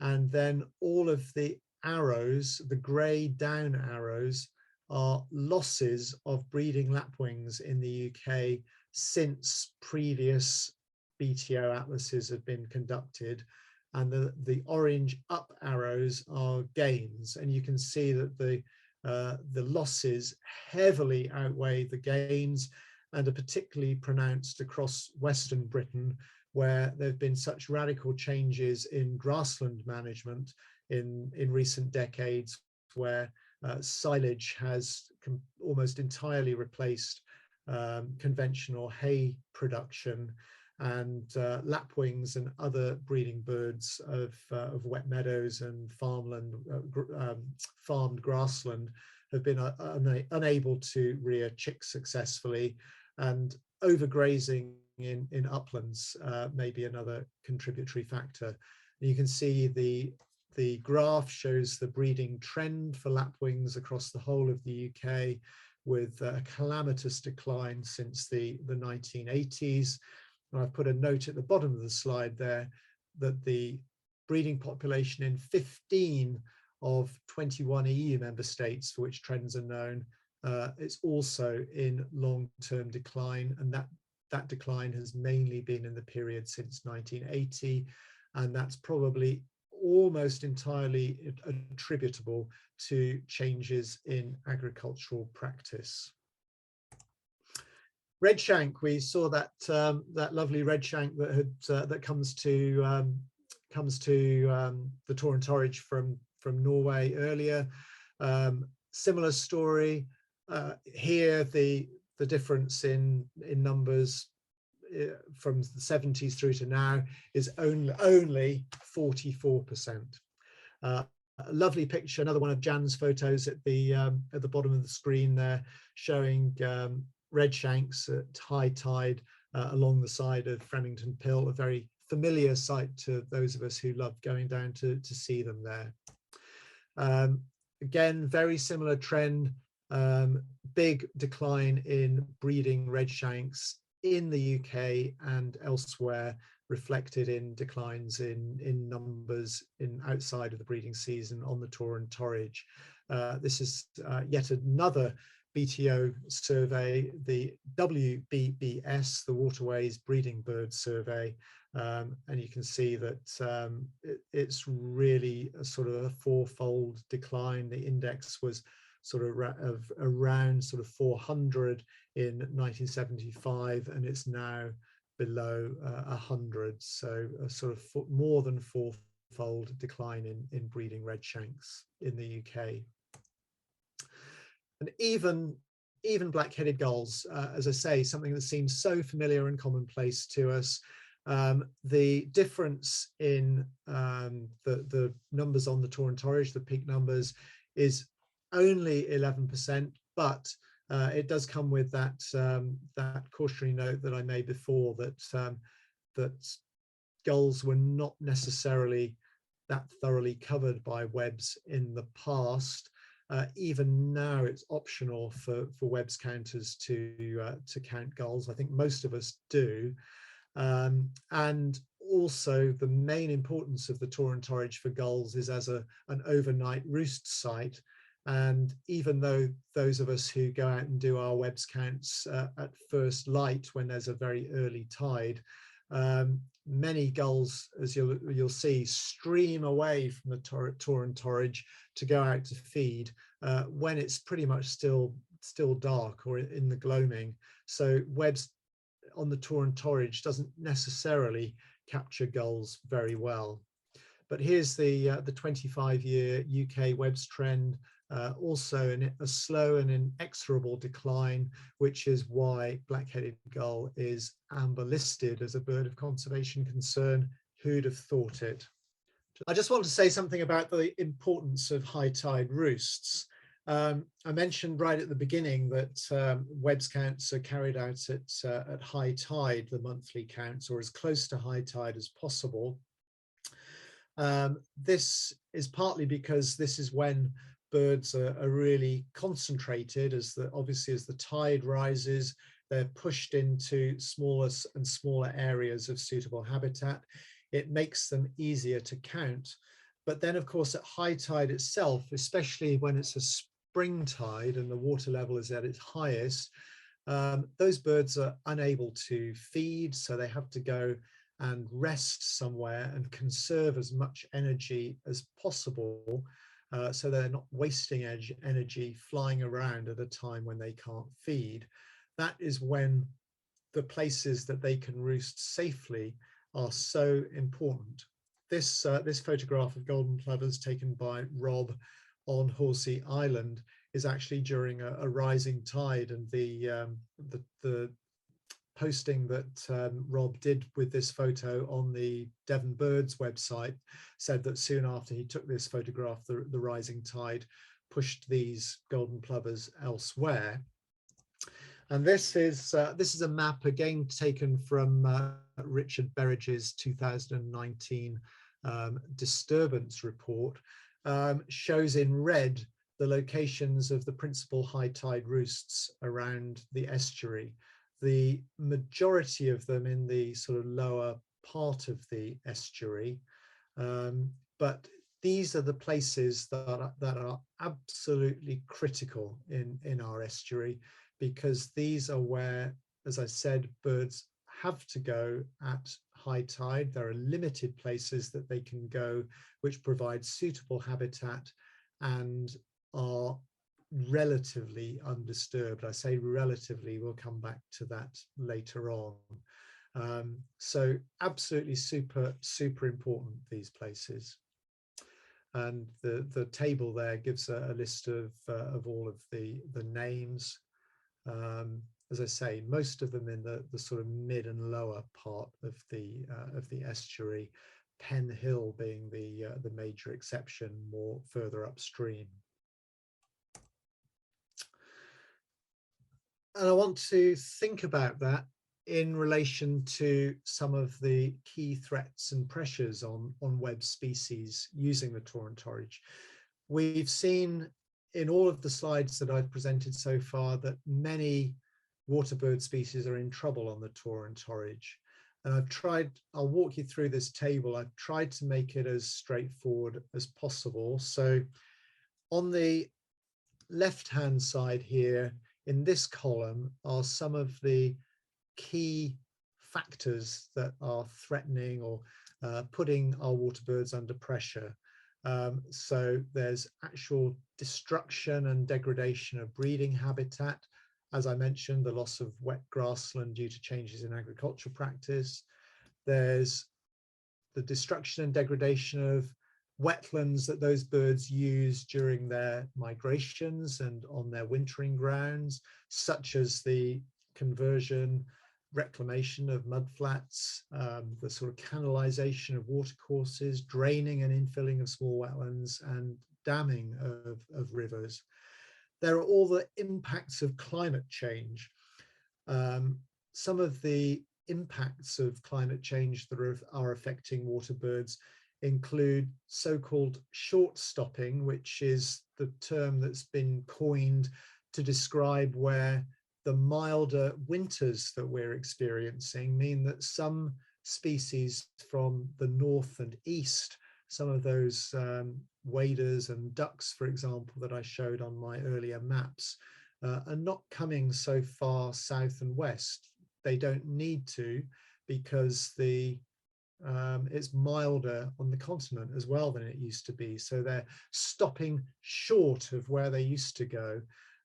And then all of the arrows, the grey down arrows, are losses of breeding lapwings in the UK since previous BTO atlases have been conducted. And the orange up arrows are gains. And you can see that the losses heavily outweigh the gains, and are particularly pronounced across Western Britain, where there have been such radical changes in grassland management in recent decades, where silage has almost entirely replaced conventional hay production, and lapwings and other breeding birds of wet meadows and farmland, farmed grassland, have been unable to rear chicks successfully, and overgrazing in uplands may be another contributory factor. And you can see the graph shows the breeding trend for lapwings across the whole of the UK, with a calamitous decline since the 1980s. And I've put a note at the bottom of the slide there that the breeding population in 15 of 21 EU member states for which trends are known is also in long-term decline, and that decline has mainly been in the period since 1980, and that's probably almost entirely attributable to changes in agricultural practice. Redshank, we saw that that lovely redshank that had that comes to the Taw Torridge from Norway earlier. Similar story here. The difference in numbers from the 70s through to now is only 44%. A lovely picture, another one of Jan's photos at the bottom of the screen there, showing redshanks at high tide along the side of Fremington Pill, a very familiar sight to those of us who love going down to see them there. Again, very similar trend, big decline in breeding redshanks in the UK and elsewhere, reflected in declines in numbers outside of the breeding season on the Taw Torridge. This is yet another BTO survey, the WBBS, the Waterways Breeding Bird Survey, and you can see that it's really a sort of a fourfold decline. The index was sort of around sort of 400 in 1975, and it's now below 100, so a sort of more than fourfold decline in breeding redshanks in the UK. And even black-headed gulls, as I say, something that seems so familiar and commonplace to us. The difference in the numbers on the Taw Torridge, the peak numbers, is only 11%, but it does come with that that cautionary note that I made before, that that gulls were not necessarily that thoroughly covered by webs in the past. Even now, it's optional for webs counters to count gulls. I think most of us do. And also, the main importance of the Taw Torridge for gulls is as an overnight roost site. And even though those of us who go out and do our webs counts at first light when there's a very early tide, many gulls, as you'll see, stream away from the Taw Torridge to go out to feed when it's pretty much still dark or in the gloaming. So webs on the Taw Torridge doesn't necessarily capture gulls very well. But here's the 25-year UK webs trend, also a slow and inexorable decline, which is why black-headed gull is amber listed as a bird of conservation concern. Who'd have thought it? I just want to say something about the importance of high tide roosts. I mentioned right at the beginning that webs counts are carried out at high tide, the monthly counts, or as close to high tide as possible. This is partly because this is when birds are really concentrated, obviously as the tide rises, they're pushed into smaller and smaller areas of suitable habitat. It makes them easier to count. But then, of course, at high tide itself, especially when it's a spring tide and the water level is at its highest, those birds are unable to feed, so they have to go and rest somewhere and conserve as much energy as possible, so they're not wasting energy flying around at a time when they can't feed. That is when the places that they can roost safely are so important. This photograph of golden plovers taken by Rob on Horsey Island is actually during a rising tide, and the posting that Rob did with this photo on the Devon Birds website said that soon after he took this photograph, the rising tide pushed these golden plovers elsewhere. And this is a map again taken from Richard Berridge's 2019 disturbance report. Shows in red the locations of the principal high tide roosts around the estuary. The majority of them in the sort of lower part of the estuary, but these are the places that are absolutely critical in our estuary, because these are where, as I said, birds have to go at high tide. There are limited places that they can go which provide suitable habitat and are relatively undisturbed. I say relatively, we'll come back to that later on. So absolutely super important, these places. And the table there gives a list of all of the names. As I say, most of them in the sort of mid and lower part of the estuary, Pen Hill being the major exception, more further upstream. And I want to think about that in relation to some of the key threats and pressures on web species using the Taw Torridge. We've seen in all of the slides that I've presented so far that many waterbird species are in trouble on the Taw Torridge. And I'll walk you through this table. I've tried to make it as straightforward as possible. So on the left-hand side here, in this column are some of the key factors that are threatening or putting our waterbirds under pressure. So there's actual destruction and degradation of breeding habitat. As I mentioned, the loss of wet grassland due to changes in agricultural practice. There's the destruction and degradation of wetlands that those birds use during their migrations and on their wintering grounds, such as the conversion, reclamation of mudflats, the sort of canalization of watercourses, draining and infilling of small wetlands, and damming of rivers. There are all the impacts of climate change. Some of the impacts of climate change that are affecting waterbirds include so-called short stopping, which is the term that's been coined to describe where the milder winters that we're experiencing mean that some species from the north and east, some of those waders and ducks, for example, that I showed on my earlier maps, are not coming so far south and west. They don't need to, because it's milder on the continent as well than it used to be. So they're stopping short of where they used to go.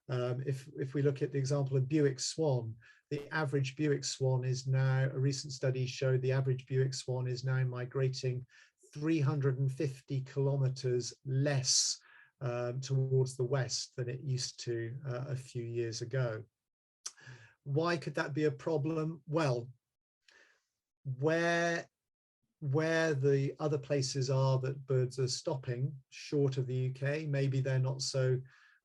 If we look at the example of Buick swan, the average Buick swan is now, a recent study showed the average Buick swan is now migrating 350 kilometers less towards the west than it used to a few years ago. Why could that be a problem? Well, where the other places are that birds are stopping short of the UK, maybe they're not so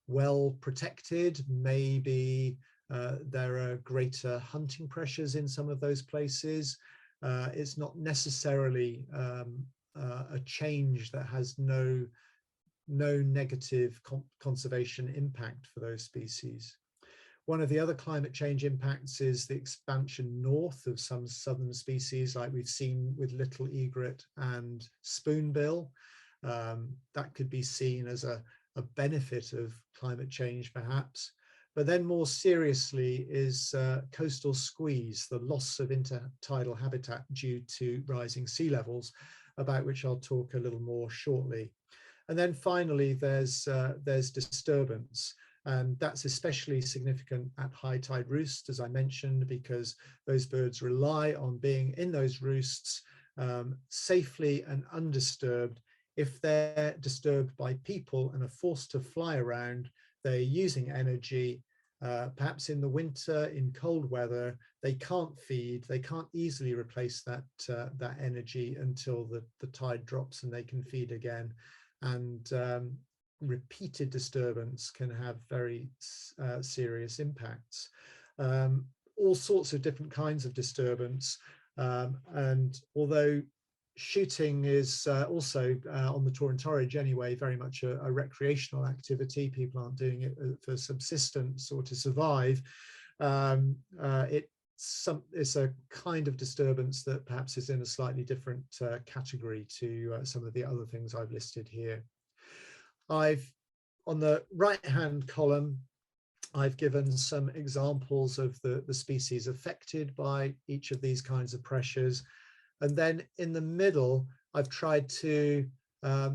well protected, maybe there are greater hunting pressures in some of those places. It's not necessarily a change that has no negative conservation impact for those species. One of the other climate change impacts is the expansion north of some southern species, like we've seen with little egret and spoonbill. That could be seen as a benefit of climate change, perhaps. But then more seriously is coastal squeeze, the loss of intertidal habitat due to rising sea levels, about which I'll talk a little more shortly. And then finally, there's disturbance. And that's especially significant at high tide roosts, as I mentioned, because those birds rely on being in those roosts safely and undisturbed. If they're disturbed by people and are forced to fly around, they're using energy. Perhaps in the winter, in cold weather, they can't feed, they can't easily replace that energy until the tide drops and they can feed again. And repeated disturbance can have very serious impacts. All sorts of different kinds of disturbance. And although shooting is also on the Taw Torridge anyway, very much a recreational activity, people aren't doing it for subsistence or to survive, it's a kind of disturbance that perhaps is in a slightly different category to some of the other things I've listed here. On the right-hand column, I've given some examples of the species affected by each of these kinds of pressures. And then in the middle, I've tried to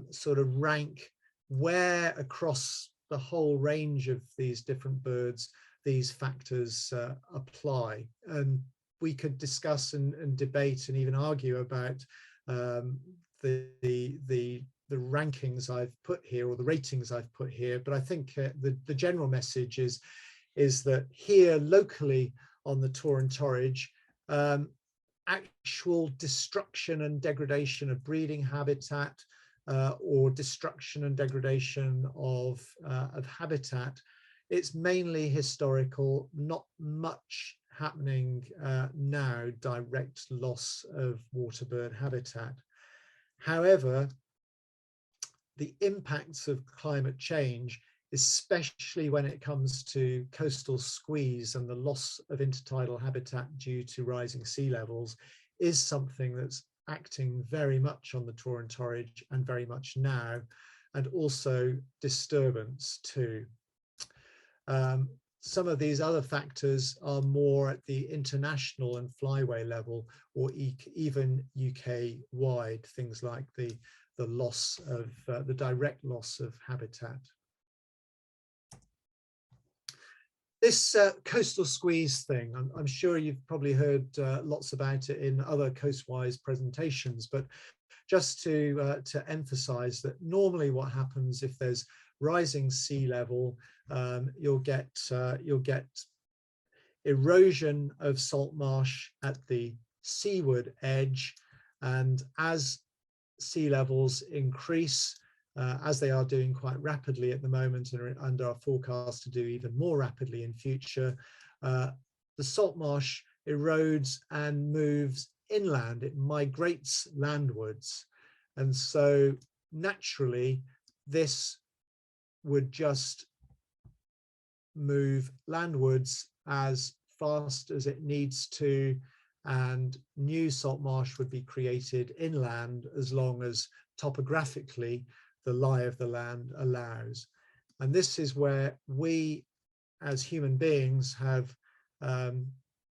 sort of rank where across the whole range of these different birds these factors apply. And we could discuss and debate and even argue about the rankings I've put here, or the ratings I've put here. But I think the general message is that here locally on the Taw Torridge, actual destruction and degradation of breeding habitat or destruction and degradation of habitat, it's mainly historical, not much happening now, direct loss of waterbird habitat. However, the impacts of climate change, especially when it comes to coastal squeeze and the loss of intertidal habitat due to rising sea levels, is something that's acting very much on the Taw Torridge, and very much now, and also disturbance too. Some of these other factors are more at the international and flyway level, or even UK wide, things like the loss of the direct loss of habitat. This coastal squeeze thing, I'm sure you've probably heard lots about it in other Coastwise presentations, but just to emphasize that normally what happens if there's rising sea level, you'll get erosion of salt marsh at the seaward edge, and as sea levels increase, as they are doing quite rapidly at the moment and are forecast to do even more rapidly in future, the salt marsh erodes and moves inland. It migrates landwards, and so naturally this would just move landwards as fast as it needs to, and new salt marsh would be created inland as long as topographically the lie of the land allows. And this is where we as human beings have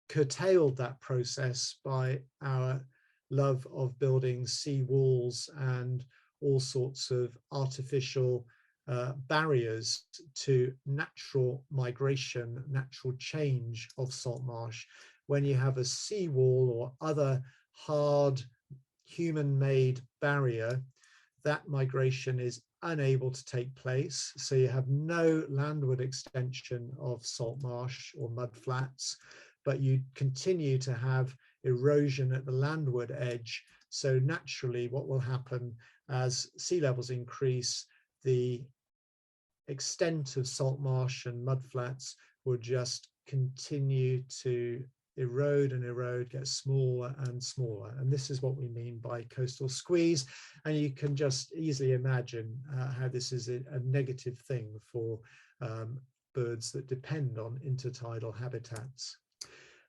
curtailed that process by our love of building sea walls and all sorts of artificial barriers to natural migration, natural change of salt marsh. When you have a seawall or other hard human-made barrier, that migration is unable to take place. So you have no landward extension of salt marsh or mudflats, but you continue to have erosion at the landward edge. So naturally what will happen as sea levels increase, the extent of salt marsh and mudflats will just continue to erode and erode, get smaller and smaller. And this is what we mean by coastal squeeze. And you can just easily imagine how this is a negative thing for birds that depend on intertidal habitats.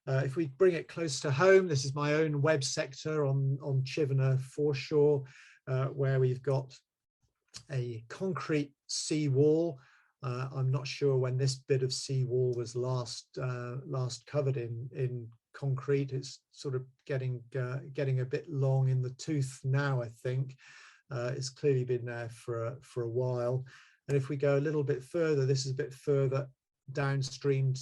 If we bring it close to home, this is my own web sector on Chivenor foreshore, where we've got a concrete sea wall. I'm not sure when this bit of sea wall was last covered in concrete. It's sort of getting a bit long in the tooth now, I think. It's clearly been there for a while. And if we go a little bit further, this is a bit further downstream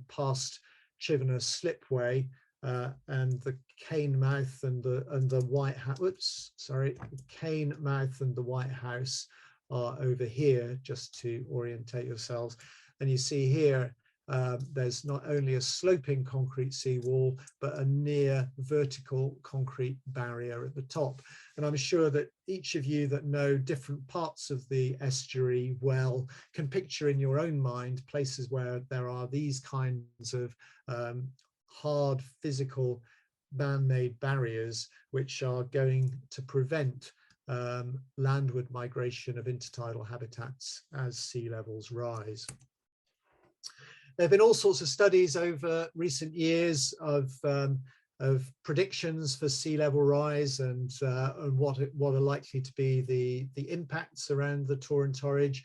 past Chivenor Slipway, and the cane mouth and the White House. Whoops, sorry, the cane mouth and the White House are over here, just to orientate yourselves. And you see here there's not only a sloping concrete seawall, but a near vertical concrete barrier at the top. And I'm sure that each of you that know different parts of the estuary well can picture in your own mind places where there are these kinds of hard physical man-made barriers which are going to prevent landward migration of intertidal habitats as sea levels rise. There have been all sorts of studies over recent years of predictions for sea level rise and what are likely to be the impacts around the Taw Torridge.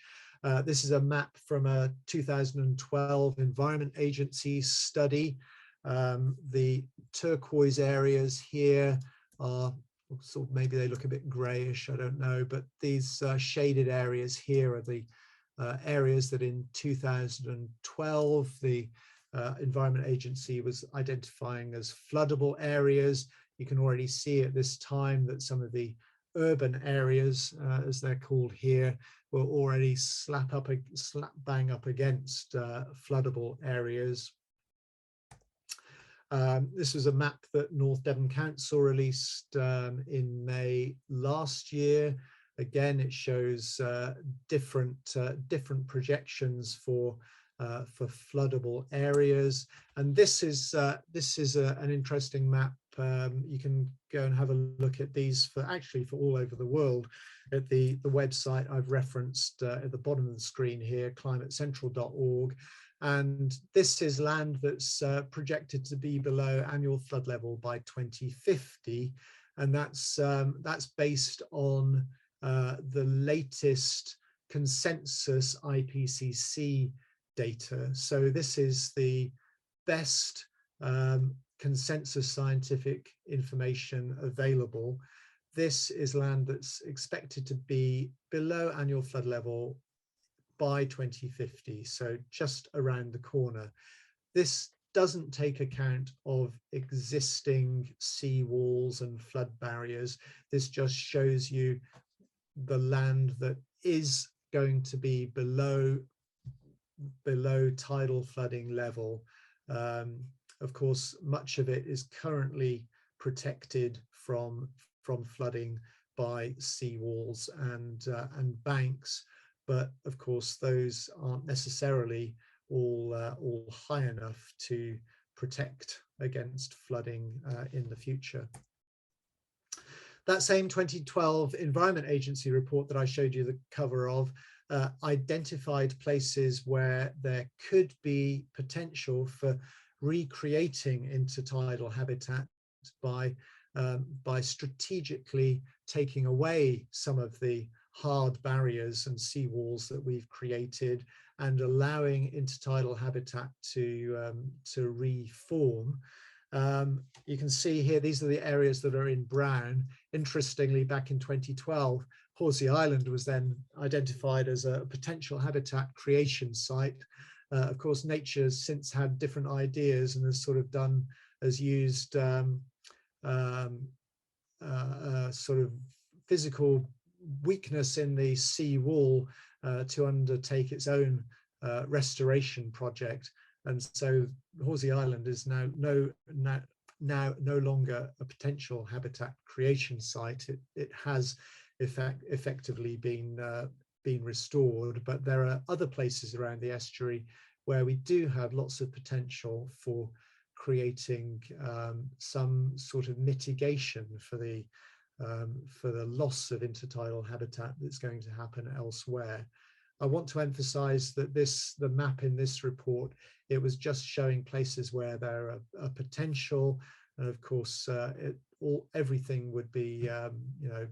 This is a map from a 2012 Environment Agency study. The turquoise areas here are sort of, maybe they look a bit grayish, I don't know, but these shaded areas here are the areas that in 2012 the Environment Agency was identifying as floodable areas. You can already see at this time that some of the urban areas, as they're called here, were already slap bang up against floodable areas. This was a map that North Devon Council released in May last year. Again, it shows different projections for floodable areas, and this is an interesting map. You can go and have a look at these for all over the world at the website I've referenced at the bottom of the screen here, climatecentral.org. And this is land that's projected to be below annual flood level by 2050, and that's based on the latest consensus IPCC data. So this is the best consensus scientific information available. This is land that's expected to be below annual flood level by 2050, so just around the corner. This doesn't take account of existing sea walls and flood barriers. This just shows you the land that is going to be below tidal flooding level. Of course, much of it is currently protected from flooding by sea walls and banks, but of course those aren't necessarily all high enough to protect against flooding in the future. That same 2012 Environment Agency report that I showed you the cover of identified places where there could be potential for recreating intertidal habitat by strategically taking away some of the hard barriers and seawalls that we've created and allowing intertidal habitat to reform. You can see here, these are the areas that are in brown. Interestingly, back in 2012, Horsey Island was then identified as a potential habitat creation site. Of course, nature has since had different ideas and has used sort of physical weakness in the sea wall to undertake its own restoration project. And so Horsey Island is now no longer a potential habitat creation site. It has effectively been restored, but there are other places around the estuary where we do have lots of potential for creating some sort of mitigation for the loss of intertidal habitat that's going to happen elsewhere. I want to emphasize that the map in this report, it was just showing places where there are a potential, and of course everything would be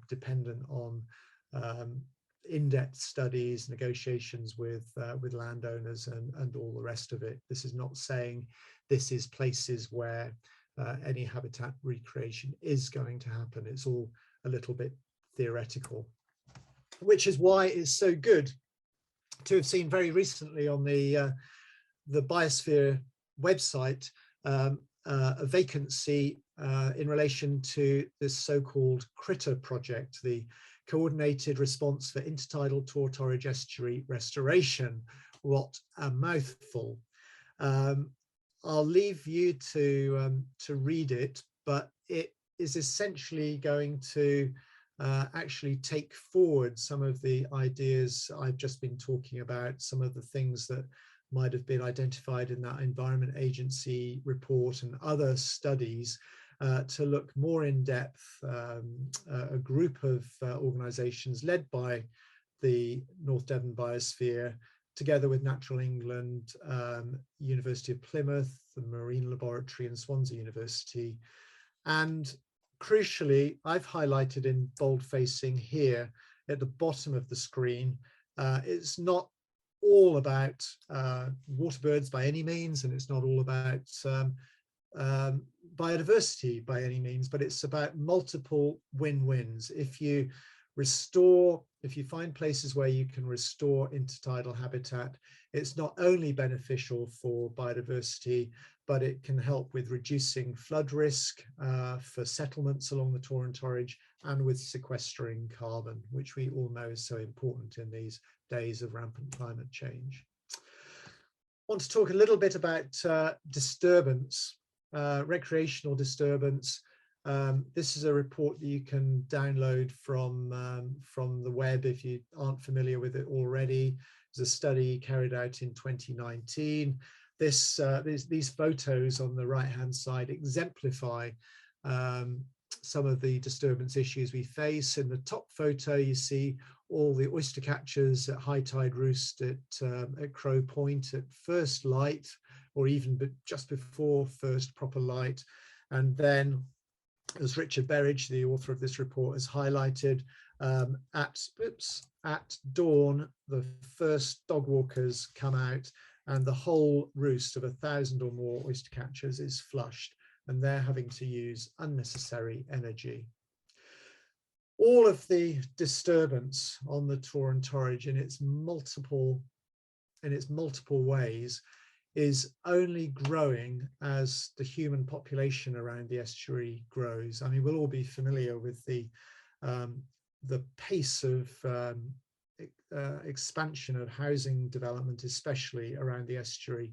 dependent on in-depth studies, negotiations with landowners and all the rest of it. This is not saying this is places where any habitat recreation is going to happen. It's all a little bit theoretical, which is why it's so good to have seen very recently on the Biosphere website a vacancy in relation to this so-called CRITTER project, the Coordinated Response for Intertidal Taw Torridge Estuary Restoration. What a mouthful. I'll leave you to read it, but it is essentially going to actually take forward some of the ideas I've just been talking about, some of the things that might have been identified in that Environment Agency report and other studies to look more in depth. A group of organisations led by the North Devon Biosphere, together with Natural England, University of Plymouth, the Marine Laboratory and Swansea University. And crucially, I've highlighted in bold facing here at the bottom of the screen, it's not all about water birds by any means, and it's not all about biodiversity by any means, but it's about multiple win-wins. If you find places where you can restore intertidal habitat, it's not only beneficial for biodiversity, but it can help with reducing flood risk for settlements along the Taw Torridge, and with sequestering carbon, which we all know is so important in these days of rampant climate change. I want to talk a little bit about disturbance, recreational disturbance. This is a report that you can download from the web if you aren't familiar with it already. It's a study carried out in 2019. These photos on the right-hand side exemplify some of the disturbance issues we face. In the top photo, you see all the oyster catchers at high tide roost at Crow Point at first light, or even just before first proper light. And then, as Richard Berridge, the author of this report, has highlighted, at dawn, the first dog walkers come out and the whole roost of 1,000 or more oyster catchers is flushed, and they're having to use unnecessary energy. All of the disturbance on the Taw Torridge in its multiple ways is only growing as the human population around the estuary grows. I mean, we'll all be familiar with the pace of expansion of housing development, especially around the estuary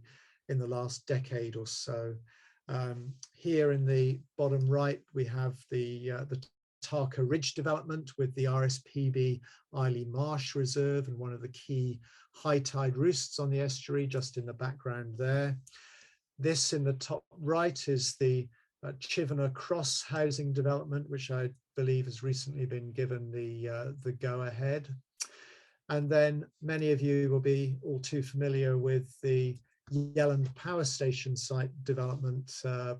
in the last decade or so. Here in the bottom right, we have the Taw Torridge development with the RSPB Eiley Marsh Reserve and one of the key high tide roosts on the estuary just in the background there. This in the top right is the Chivener Cross housing development, which I believe has recently been given the go-ahead. And then many of you will be all too familiar with the Yelland Power Station site development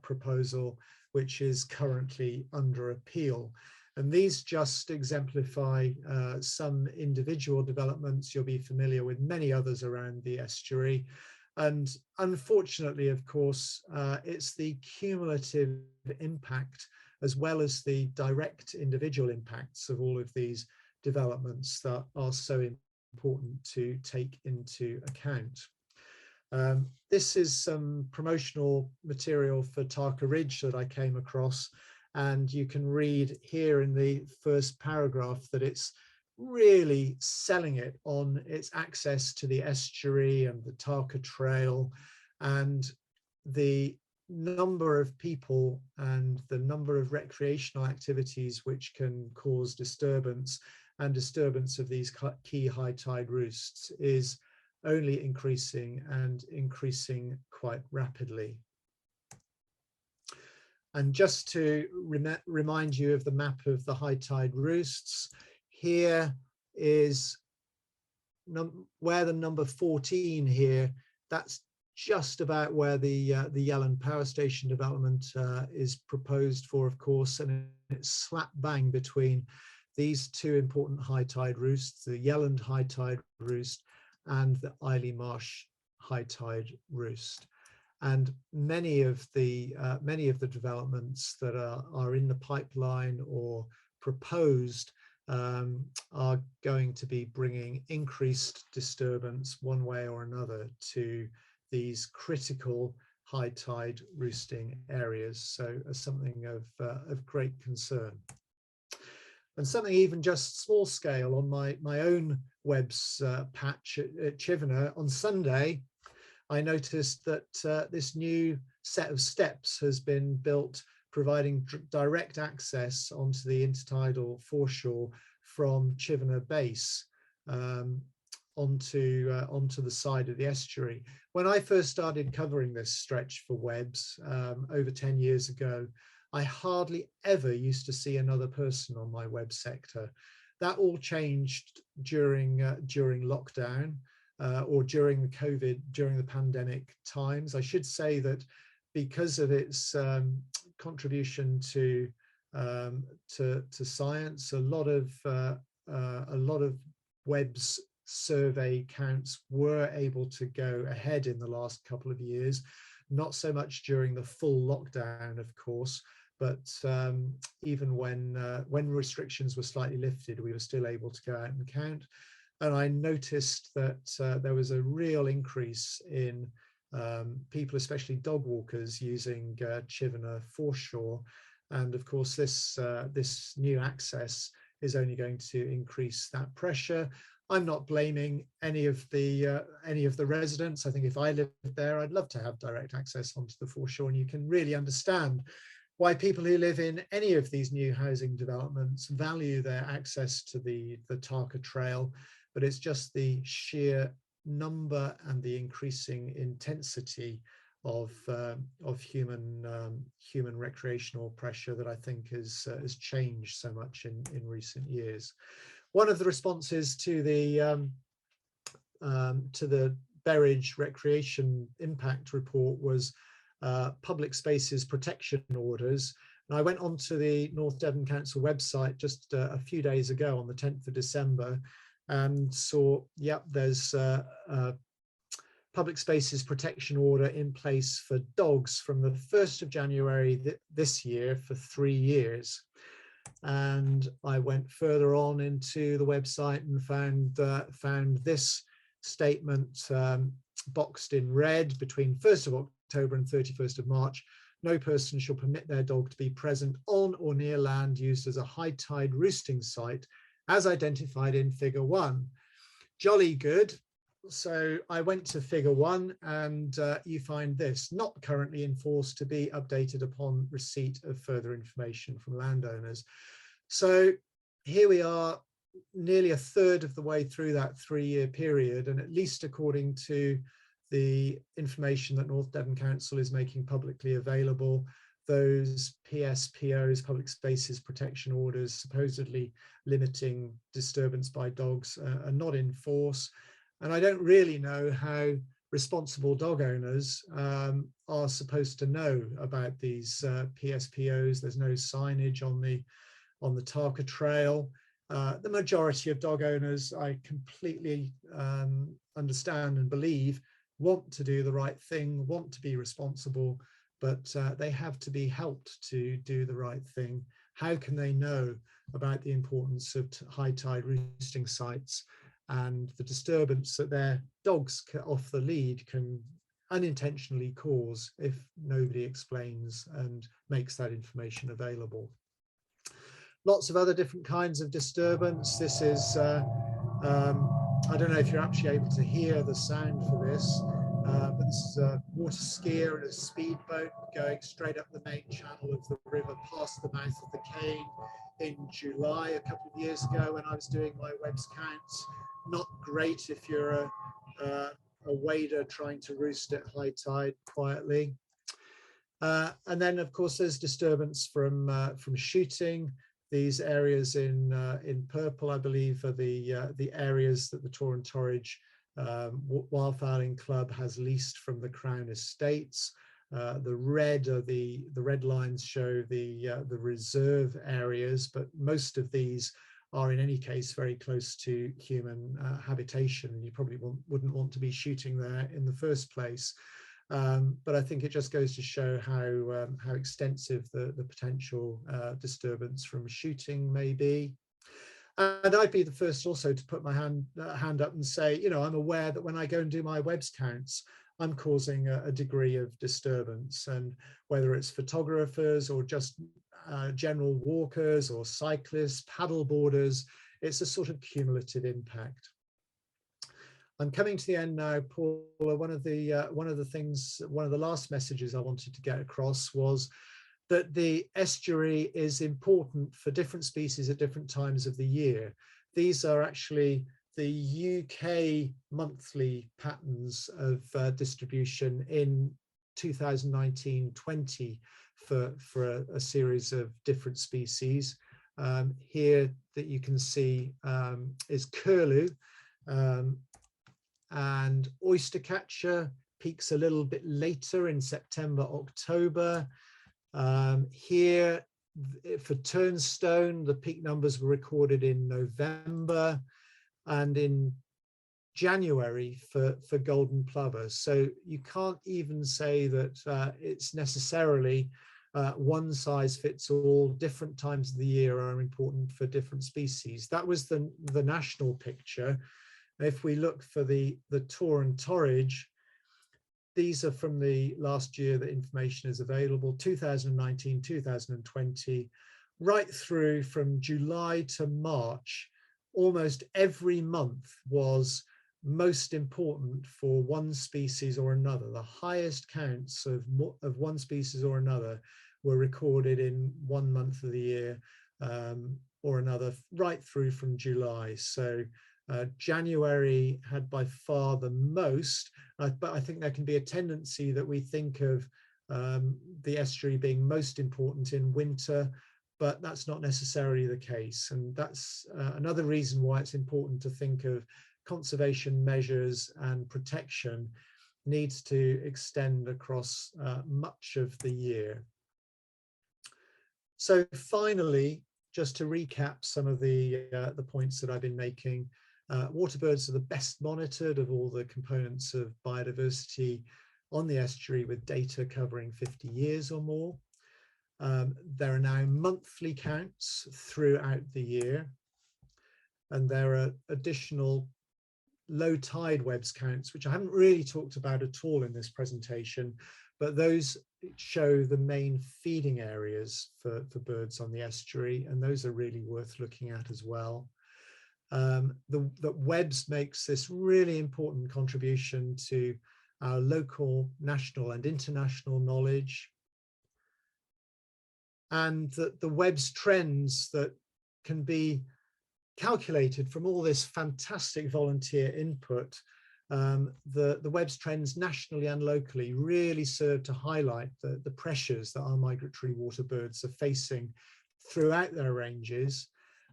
proposal, which is currently under appeal. And these just exemplify some individual developments. You'll be familiar with many others around the estuary. And unfortunately, of course, it's the cumulative impact as well as the direct individual impacts of all of these developments that are so important to take into account. This is some promotional material for Taw Torridge that I came across, and you can read here in the first paragraph that it's really selling it on its access to the estuary and the Tarka Trail, and the number of people and the number of recreational activities which can cause disturbance, and disturbance of these key high tide roosts is only increasing and increasing quite rapidly. And just to remind you of the map of the high tide roosts, here is where the number 14 here, that's just about where the Yelland Power Station development is proposed for, of course, and it's slap bang between these two important high tide roosts, the Yelland high tide roost and the Eiley Marsh high tide roost. And many of the developments that are in the pipeline or proposed are going to be bringing increased disturbance one way or another to these critical high tide roosting areas. So something of great concern. And something even just small scale on my own web's patch at Chivener on Sunday, I noticed that this new set of steps has been built, providing direct access onto the intertidal foreshore from Chivener Base onto the side of the estuary. When I first started covering this stretch for webs over 10 years ago, I hardly ever used to see another person on my web sector. That all changed during lockdown or during the pandemic times. I should say that because of its contribution to science, a lot of web's survey counts were able to go ahead in the last couple of years. not so much during the full lockdown, of course, but even when restrictions were slightly lifted, we were still able to go out and count. And I noticed that there was a real increase in people, especially dog walkers, using Chivener foreshore. And of course, this new access is only going to increase that pressure. I'm not blaming any of the residents. I think if I lived there, I'd love to have direct access onto the foreshore, and you can really understand why people who live in any of these new housing developments value their access to the Tarka Trail, but it's just the sheer number and the increasing intensity of human recreational pressure that I think has changed so much in recent years. One of the responses to the Berridge Recreation Impact Report was public spaces protection orders. And I went onto the North Devon Council website just a few days ago on the 10th of December and saw, yep, there's a public spaces protection order in place for dogs from the 1st of January this year for 3 years. And I went further on into the website and found this statement boxed in red: between 1st of October and 31st of March, no person shall permit their dog to be present on or near land used as a high tide roosting site as identified in figure 1. Jolly good. So I went to figure 1 and you find this: not currently enforced, to be updated upon receipt of further information from landowners. So here we are, nearly a third of the way through that 3-year period, and at least according to the information that North Devon Council is making publicly available, those PSPOs, public spaces protection orders, supposedly limiting disturbance by dogs, are not in force. And I don't really know how responsible dog owners are supposed to know about these PSPOs. There's no signage on the Tarka Trail. The majority of dog owners, I completely understand and believe, want to do the right thing, want to be responsible, but they have to be helped to do the right thing. How can they know about the importance of high tide roosting sites and the disturbance that their dogs off the lead can unintentionally cause if nobody explains and makes that information available? Lots of other different kinds of disturbance. This is, I don't know if you're actually able to hear the sound for this, but this is a water skier and a speedboat going straight up the main channel of the river past the mouth of the Cane in July a couple of years ago when I was doing my webs counts. Not great if you're a wader trying to roost at high tide quietly. And then, of course, there's disturbance from shooting. These areas in purple, I believe, are the areas that the Taw Torridge Wildfowling Club has leased from the Crown Estates. The red lines show the reserve areas, but most of these are in any case very close to human habitation, and you probably wouldn't want to be shooting there in the first place. But I think it just goes to show how extensive the potential disturbance from shooting may be. And I'd be the first also to put my hand up and say, you know, I'm aware that when I go and do my webs counts, I'm causing a degree of disturbance, and whether it's photographers or just general walkers or cyclists, paddle boarders, it's a sort of cumulative impact. I'm coming to the end now, Paula. One of the last messages I wanted to get across was that the estuary is important for different species at different times of the year. These are actually the UK monthly patterns of distribution in 2019-20 for a series of different species. Here that you can see is curlew, and oystercatcher peaks a little bit later in September, October. Here for turnstone, the peak numbers were recorded in November, and in January for golden plover. So you can't even say that it's necessarily one size fits all. Different times of the year are important for different species. That was the national picture. If we look for the Taw and Torridge, these are from the last year that information is available, 2019, 2020, right through from July to March. Almost every month was most important for one species or another. The highest counts of one species or another were recorded in one month of the year or another, right through from July. So January had by far the most, but I think there can be a tendency that we think of the estuary being most important in winter, but that's not necessarily the case. And that's another reason why it's important to think of conservation measures and protection needs to extend across much of the year. So finally, just to recap some of the points that I've been making, water birds are the best monitored of all the components of biodiversity on the estuary with data covering 50 years or more. There are now monthly counts throughout the year, and there are additional low tide webs counts, which I haven't really talked about at all in this presentation, but those show the main feeding areas for birds on the estuary, and those are really worth looking at as well. The webs makes this really important contribution to our local, national and international knowledge, and that the webs trends that can be calculated from all this fantastic volunteer input, the webs trends nationally and locally really serve to highlight the pressures that our migratory water birds are facing throughout their ranges.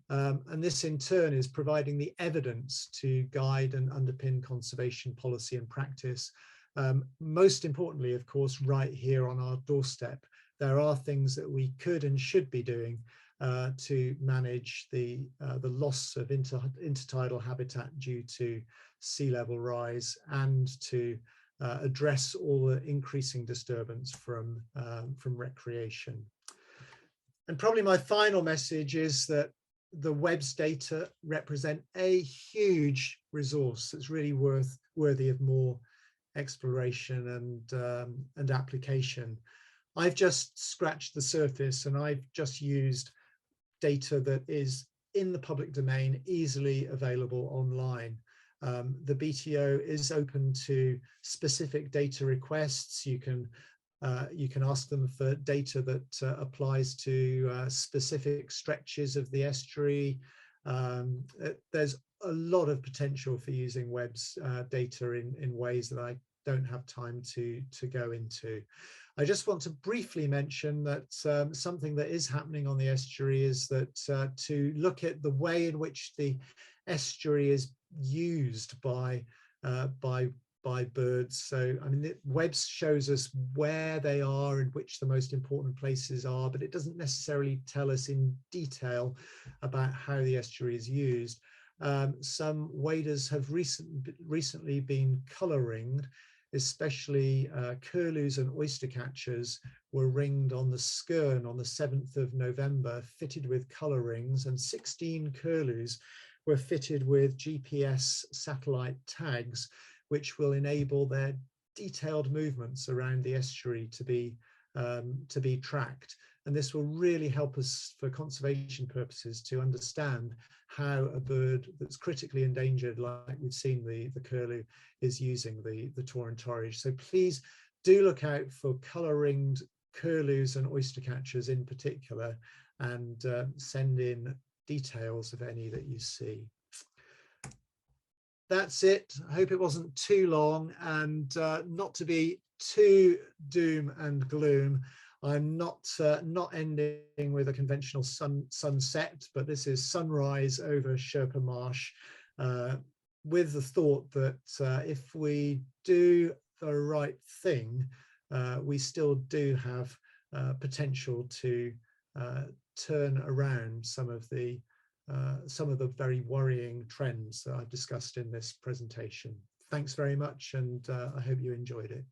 And this in turn is providing the evidence to guide and underpin conservation policy and practice. Most importantly, of course, right here on our doorstep, there are things that we could and should be doing to manage the loss of intertidal habitat due to sea level rise, and to address all the increasing disturbance from recreation. And probably my final message is that the webs data represent a huge resource that's really worthy of more exploration and application. I've just scratched the surface, and I've just used data that is in the public domain, easily available online. The BTO is open to specific data requests. You can ask them for data that applies to specific stretches of the estuary. There's a lot of potential for using webs data in ways that I don't have time to go into. I just want to briefly mention that something that is happening on the estuary is that to look at the way in which the estuary is used by birds. So, I mean, webs shows us where they are and which the most important places are, but it doesn't necessarily tell us in detail about how the estuary is used. Some waders have recently been colour ringed, especially curlews and oyster catchers were ringed on the Skern on the 7th of November, fitted with colour rings, and 16 curlews were fitted with GPS satellite tags, which will enable their detailed movements around the estuary to be tracked. And this will really help us for conservation purposes to understand how a bird that's critically endangered, like we've seen the curlew, is using the Taw and Torridge. So please do look out for colour-ringed curlews and oyster catchers in particular, and send in details of any that you see. That's it. I hope it wasn't too long, and not to be too doom and gloom. I'm not ending with a conventional sunset, but this is sunrise over Sherpa Marsh, with the thought that if we do the right thing, we still do have potential to turn around some of the some of the very worrying trends that I've discussed in this presentation. Thanks very much, and I hope you enjoyed it.